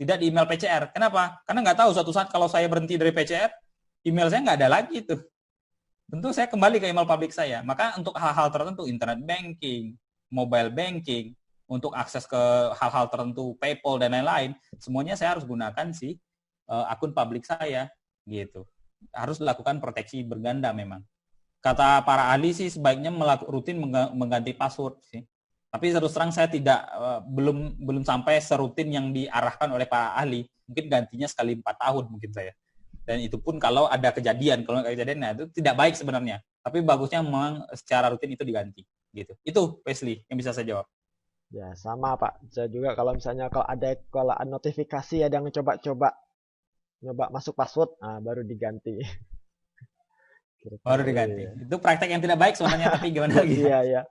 Tidak di email PCR. Kenapa? Karena nggak tahu suatu saat kalau saya berhenti dari PCR, email saya nggak ada lagi tuh. Tentu saya kembali ke email publik saya. Maka untuk hal-hal tertentu, internet banking, mobile banking, untuk akses ke hal-hal tertentu, PayPal dan lain-lain, semuanya saya harus gunakan akun publik saya gitu. Harus dilakukan proteksi berganda memang. Kata para ahli sih sebaiknya rutin mengganti password sih. Tapi terus terang saya belum sampai serutin yang diarahkan oleh para ahli. Mungkin gantinya sekali 4 tahun mungkin saya. Dan itu pun kalau ada kejadian. Kalau nggak kejadian, nah itu tidak baik sebenarnya. Tapi bagusnya memang secara rutin itu diganti. Gitu. Itu Wesley yang bisa saya jawab. Ya sama Pak. Saya juga kalau misalnya kalau ada notifikasi ada yang coba-coba masuk password, baru diganti. Baru diganti. Itu praktek yang tidak baik sebenarnya, tapi gimana lagi? Iya.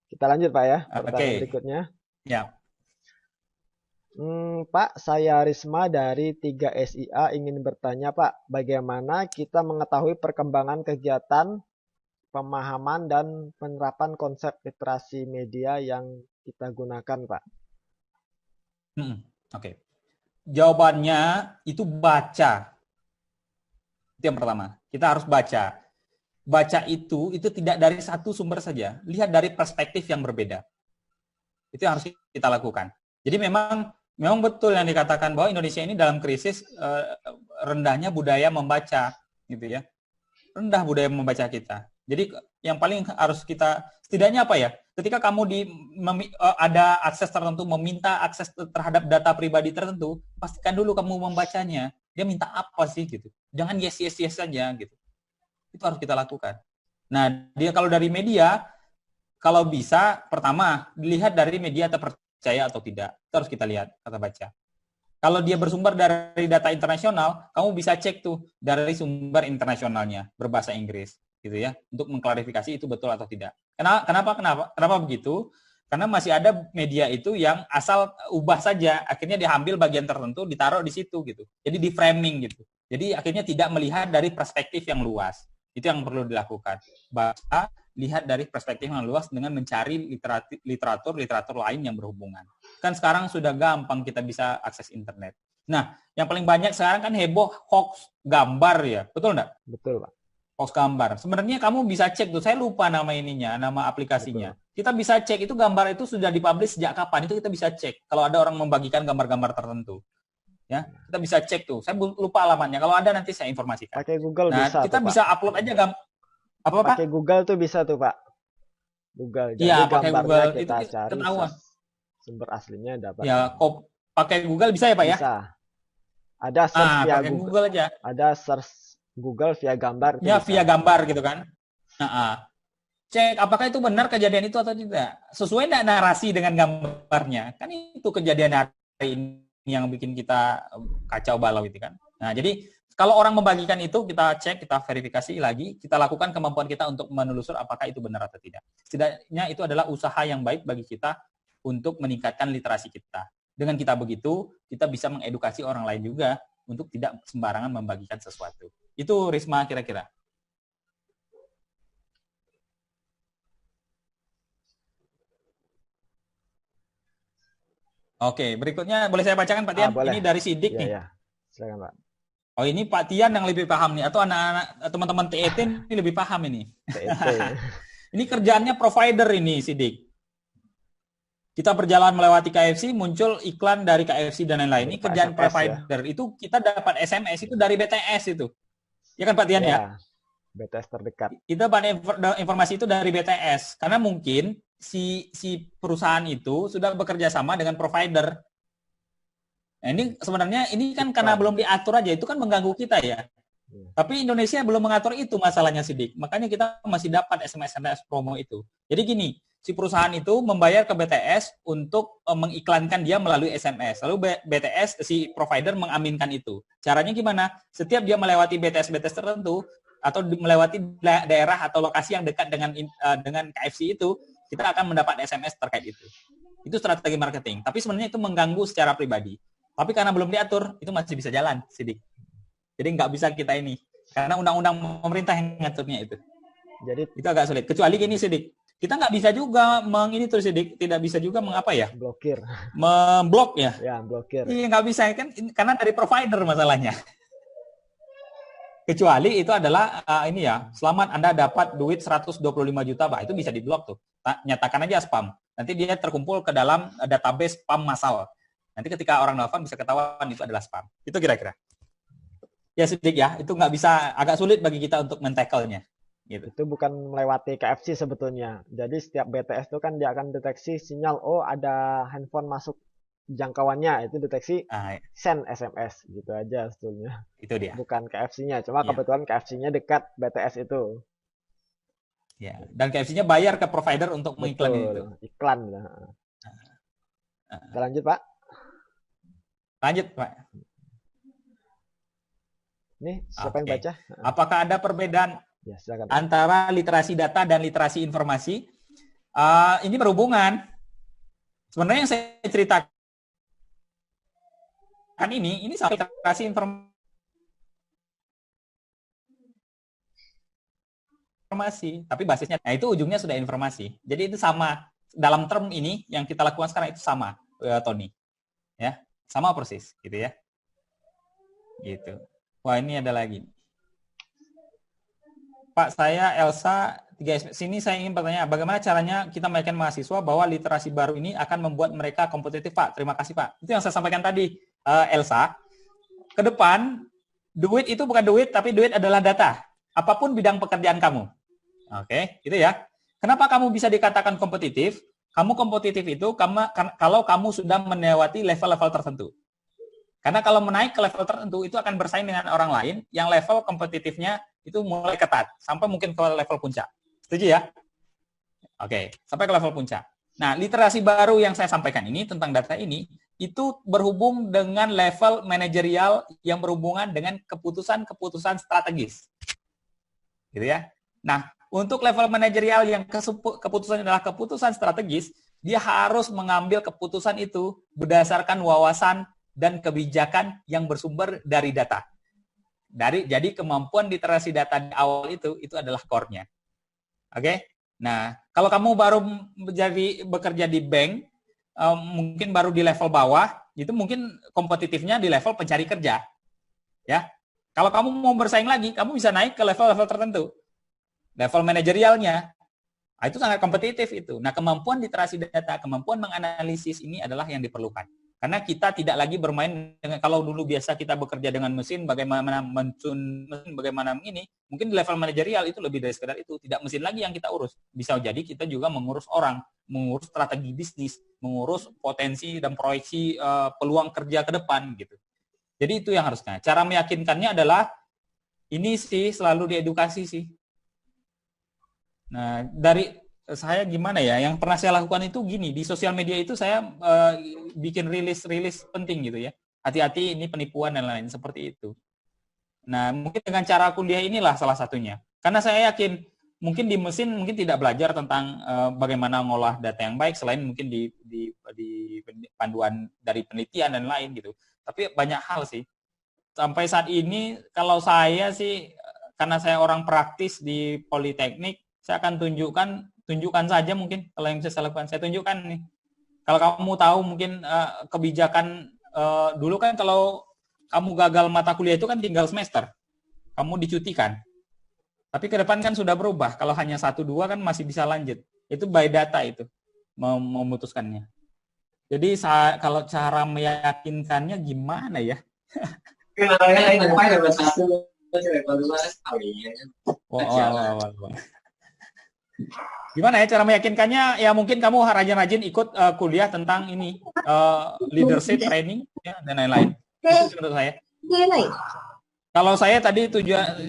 Kita lanjut Pak ya, pertanyaan berikutnya. Ya. Pak, saya Risma dari 3SIA ingin bertanya Pak, bagaimana kita mengetahui perkembangan kegiatan, pemahaman, dan penerapan konsep literasi media yang kita gunakan Pak? Oke. Jawabannya itu baca. Itu yang pertama. Kita harus baca. Baca itu tidak dari satu sumber saja. Lihat dari perspektif yang berbeda. Itu yang harus kita lakukan. Jadi memang betul yang dikatakan bahwa Indonesia ini dalam krisis rendahnya budaya membaca, gitu ya. Rendah budaya membaca kita. Jadi yang paling harus kita, setidaknya apa ya? Ketika kamu ada akses tertentu, meminta akses terhadap data pribadi tertentu, pastikan dulu kamu membacanya. Dia minta apa sih gitu. Jangan yes saja gitu. Itu harus kita lakukan. Nah, dia kalau dari media, kalau bisa, pertama, dilihat dari media terpercaya atau tidak. Itu harus kita lihat, kata baca. Kalau dia bersumber dari data internasional, kamu bisa cek tuh dari sumber internasionalnya, berbahasa Inggris. Gitu ya, untuk mengklarifikasi itu betul atau tidak. Kenapa begitu? Karena masih ada media itu yang asal ubah saja, akhirnya diambil bagian tertentu, ditaruh di situ gitu. Jadi di framing gitu. Jadi akhirnya tidak melihat dari perspektif yang luas. Itu yang perlu dilakukan. Baca, lihat dari perspektif yang luas dengan mencari literatur lain yang berhubungan. Kan sekarang sudah gampang kita bisa akses internet. Nah, yang paling banyak sekarang kan heboh hoax gambar ya, betul nggak? Betul, Pak. Hoax gambar. Sebenarnya kamu bisa cek tuh, saya lupa nama ininya, nama aplikasinya. Betul. Kita bisa cek itu gambar itu sudah dipublish sejak kapan, itu kita bisa cek. Kalau ada orang membagikan gambar-gambar tertentu. Ya, kita bisa cek tuh. Saya lupa alamatnya. Kalau ada nanti saya informasikan. Pakai Google nah, bisa kita tuh, bisa Pak. Upload aja apa Pak? Pakai Google tuh bisa tuh, Pak. Google. Jadi ya, pakai gambarnya Google kita itu cari ketahuan. Sumber aslinya dapat. Ya, pakai Google bisa ya, Pak ya? Bisa. Ada search via Google aja. Ada search Google via gambar. Ya, via gambar gitu kan. Cek apakah itu benar kejadian itu atau tidak. Sesuai enggak narasi dengan gambarnya. Kan itu kejadian hari ini yang bikin kita kacau balau itu kan. Nah, jadi kalau orang membagikan itu, kita cek, kita verifikasi lagi, kita lakukan kemampuan kita untuk menelusur apakah itu benar atau tidak. Setidaknya itu adalah usaha yang baik bagi kita untuk meningkatkan literasi kita. Dengan kita begitu, kita bisa mengedukasi orang lain juga untuk tidak sembarangan membagikan sesuatu. Itu Risma kira-kira. Oke, berikutnya boleh saya bacakan Pak Tian? Ini dari Sidik nih. Ya. Silakan Pak. Oh, ini Pak Tian yang lebih paham nih, atau anak-anak teman-teman TET ini lebih paham ini. Ini kerjaannya provider ini Sidik. Kita berjalan melewati KFC, muncul iklan dari KFC dan lain-lain. Ini kerjaan SMS, provider. Ya? Itu kita dapat SMS itu dari BTS itu. Ya kan Pak Tian ya? BTS terdekat. Kita dapat informasi itu dari BTS. Karena mungkin si perusahaan itu sudah bekerja sama dengan provider. Nah, ini sebenarnya ini kan karena belum diatur aja, itu kan mengganggu kita ya. Tapi Indonesia belum mengatur itu masalahnya Sidik. Makanya kita masih dapat SMS promo itu. Jadi gini, si perusahaan itu membayar ke BTS untuk mengiklankan dia melalui SMS. Lalu BTS, si provider mengaminkan itu. Caranya gimana? Setiap dia melewati BTS tertentu atau melewati daerah atau lokasi yang dekat dengan KFC itu, kita akan mendapat SMS terkait itu. Itu strategi marketing. Tapi sebenarnya itu mengganggu secara pribadi. Tapi karena belum diatur, itu masih bisa jalan, Sidik. Jadi nggak bisa kita ini. Karena undang-undang pemerintah yang ngaturnya itu. Jadi itu agak sulit. Kecuali gini, Sidik. Kita nggak bisa juga Sidik. Tidak bisa juga mengapa ya? Blokir. Memblok ya? Ya, blokir. Iya, nggak bisa kan? Karena dari provider masalahnya. Kecuali itu adalah ini ya, selamat Anda dapat duit 125 juta, Pak. Itu bisa diblok tuh. Nyatakan aja spam. Nanti dia terkumpul ke dalam database spam massal. Nanti ketika orang nelfon bisa ketahuan itu adalah spam. Itu kira-kira. Ya Sidik ya, itu nggak bisa, agak sulit bagi kita untuk men-tackle-nya. Gitu. Itu bukan melewati KFC sebetulnya. Jadi setiap BTS itu kan dia akan deteksi sinyal, oh ada handphone masuk jangkauannya, itu deteksi send SMS gitu aja sebetulnya. Itu dia. Bukan KFC-nya, cuma kebetulan KFC-nya dekat BTS itu. Ya, dan KFC-nya bayar ke provider untuk mengiklan itu. Iklan. Kita lanjut, Pak. Lanjut, Pak. Nih, siapa yang baca? Apakah ada perbedaan silakan, antara literasi data dan literasi informasi? Ini berhubungan. Sebenarnya yang saya ceritakan ini soal literasi informasi, tapi basisnya, nah itu ujungnya sudah informasi. Jadi itu sama. Dalam term ini yang kita lakukan sekarang itu sama, Tony. Ya, sama persis, gitu ya. Gitu. Wah, ini ada lagi. Pak, saya Elsa 3SP. Sini saya ingin bertanya, bagaimana caranya kita meyakinkan mahasiswa bahwa literasi baru ini akan membuat mereka kompetitif, Pak? Terima kasih, Pak. Itu yang saya sampaikan tadi, Elsa. Ke depan, duit itu bukan duit, tapi duit adalah data. Apapun bidang pekerjaan kamu. Oke, gitu ya. Kenapa kamu bisa dikatakan kompetitif? Kamu kompetitif itu kalau kamu sudah melewati level-level tertentu. Karena kalau menaik ke level tertentu, itu akan bersaing dengan orang lain yang level kompetitifnya itu mulai ketat, sampai mungkin ke level puncak. Setuju ya? Oke, sampai ke level puncak. Nah, literasi baru yang saya sampaikan ini tentang data ini, itu berhubung dengan level manajerial yang berhubungan dengan keputusan-keputusan strategis. Gitu ya. Nah, untuk level manajerial yang keputusan adalah keputusan strategis, dia harus mengambil keputusan itu berdasarkan wawasan dan kebijakan yang bersumber dari data. Jadi kemampuan literasi data di awal itu adalah core-nya. Oke? Nah, kalau kamu baru bekerja di bank, mungkin baru di level bawah, itu mungkin kompetitifnya di level pencari kerja. Ya. Kalau kamu mau bersaing lagi, kamu bisa naik ke level-level tertentu. Level manajerialnya. Nah, itu sangat kompetitif itu. Nah, kemampuan literasi data, kemampuan menganalisis ini adalah yang diperlukan. Karena kita tidak lagi bermain dengan, kalau dulu biasa kita bekerja dengan mesin, bagaimana mesin, bagaimana ini, mungkin di level manajerial itu lebih dari sekedar itu. Tidak mesin lagi yang kita urus. Bisa jadi kita juga mengurus orang, mengurus strategi bisnis, mengurus potensi dan proyeksi peluang kerja ke depan gitu. Jadi itu yang harusnya. Cara meyakinkannya adalah ini sih selalu diedukasi sih. Nah, dari saya gimana ya, yang pernah saya lakukan itu gini, di sosial media itu saya bikin rilis penting gitu ya. Hati-hati ini penipuan dan lain seperti itu. Nah, mungkin dengan cara kuliah inilah salah satunya. Karena saya yakin mungkin di mesin mungkin tidak belajar tentang bagaimana ngolah data yang baik selain mungkin di panduan dari penelitian dan lain gitu. Tapi banyak hal sih. Sampai saat ini kalau saya sih karena saya orang praktis di Politeknik, saya akan tunjukkan saja mungkin kalau yang bisa saya lakukan. Saya tunjukkan nih. Kalau kamu tahu mungkin kebijakan dulu kan kalau kamu gagal mata kuliah itu kan tinggal semester. Kamu dicutikan. Tapi ke depan kan sudah berubah. Kalau hanya 1-2 kan masih bisa lanjut. Itu by data itu memutuskannya. Jadi kalau cara meyakinkannya gimana ya? Gimana ya cara meyakinkannya? Ya mungkin kamu rajin-rajin ikut kuliah tentang ini leadership training ya, dan lain-lain. Itu menurut saya. Kalau saya tadi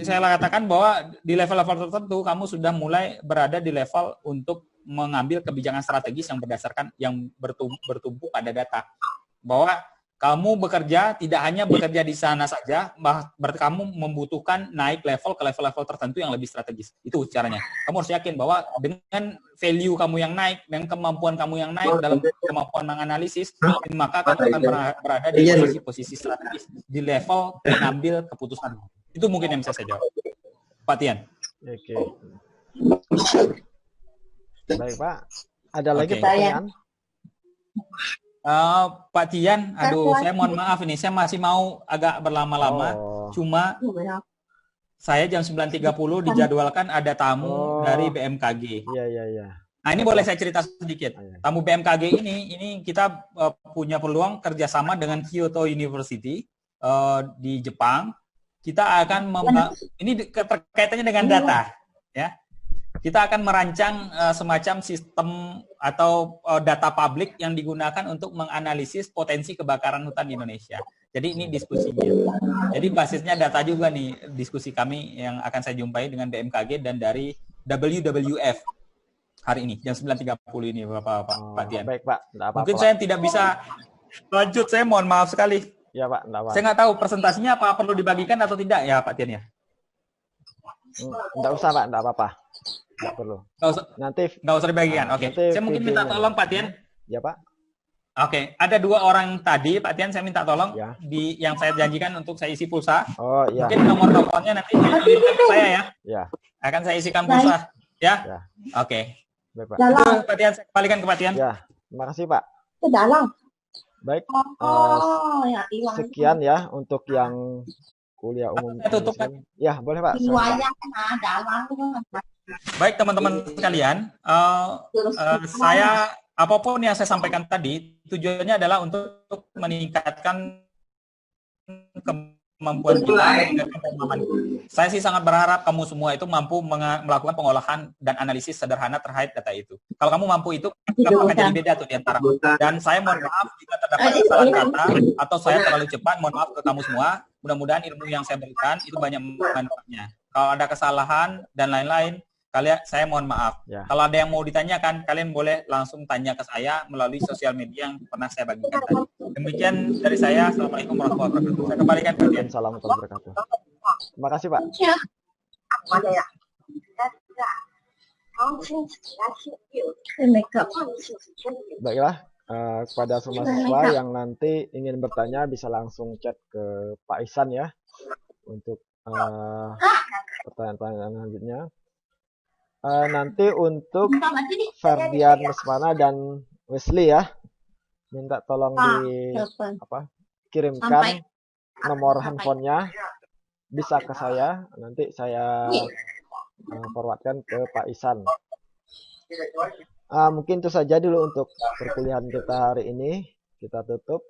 saya katakan bahwa di level-level tertentu kamu sudah mulai berada di level untuk mengambil kebijakan strategis yang berdasarkan yang bertumpu pada data. Bahwa kamu bekerja tidak hanya bekerja di sana saja, kamu membutuhkan naik level ke level-level tertentu yang lebih strategis. Itu caranya. Kamu harus yakin bahwa dengan value kamu yang naik, dengan kemampuan kamu yang naik dalam kemampuan menganalisis, maka kamu akan berada di posisi strategis di level mengambil keputusan. Itu mungkin yang bisa saya jawab. Pak Tian. Oke. Baik, Pak. Ada lagi pertanyaan? Pak Tian, aduh, saya mohon maaf ini, saya masih mau agak berlama-lama. Cuma saya jam 9.30 dijadwalkan ada tamu dari BMKG. Iya. Nah, ini boleh saya cerita sedikit. Tamu BMKG ini kita punya peluang kerjasama dengan Kyoto University di Jepang. Kita akan ini kaitannya dengan data, ya. Kita akan merancang semacam sistem atau data publik yang digunakan untuk menganalisis potensi kebakaran hutan di Indonesia. Jadi ini diskusinya. Jadi basisnya data juga nih diskusi kami yang akan saya jumpai dengan BMKG dan dari WWF hari ini jam 9.30 ini Pak Tian. Baik Pak. Mungkin saya tidak bisa lanjut, saya mohon maaf sekali. Ya Pak, saya nggak tahu presentasinya apa perlu dibagikan atau tidak ya Pak Tian ya. Nggak usah Pak, nggak apa-apa. Nggak perlu. Nggak usah dibagikan. Oke. Saya mungkin minta tolong Pak Tian. Ya Pak. Oke. Ada 2 orang tadi Pak Tian, saya minta tolong yang saya janjikan untuk saya isi pulsa. Oh iya. Mungkin nomor teleponnya nanti dikirimkan ke saya ya. Ya. Akan saya isikan pulsa. Ya. Oke. Baik Pak. Pak Tian, saya kembalikan ke Pak Tian. Ya. Terima kasih Pak. Baik. Sekian ya untuk yang kuliah umum. Tutup kan? Ya, boleh Pak. Baik teman-teman sekalian, saya apapun yang saya sampaikan tadi tujuannya adalah untuk meningkatkan kemampuan kita. Saya sih sangat berharap kamu semua itu mampu melakukan pengolahan dan analisis sederhana terkait data itu. Kalau kamu mampu itu, kamu akan jadi beda tuh di antara. Dan saya mohon maaf jika terdapat kesalahan kata atau saya terlalu cepat. Mohon maaf ke kamu semua. Mudah-mudahan ilmu yang saya berikan itu banyak manfaatnya. Kalau ada kesalahan dan lain-lain, saya mohon maaf. Ya. Kalau ada yang mau ditanyakan, kalian boleh langsung tanya ke saya melalui sosial media yang pernah saya bagikan tadi. Demikian dari saya. Assalamualaikum warahmatullahi wabarakatuh. Saya kembalikan ke kalian. Assalamualaikum warahmatullahi wabarakatuh. Terima kasih Pak. Baiklah, kepada semua siswa yang nanti ingin bertanya bisa langsung chat ke Pak Ihsan ya untuk pertanyaan-pertanyaan selanjutnya. Nanti untuk Ferdian Lesmana dan Wesley ya, minta tolong di apa kirimkan nomor handphonenya bisa ke saya, nanti saya forwardkan ke Pak Isan. Mungkin itu saja dulu untuk perkuliahan kita hari ini. Kita tutup.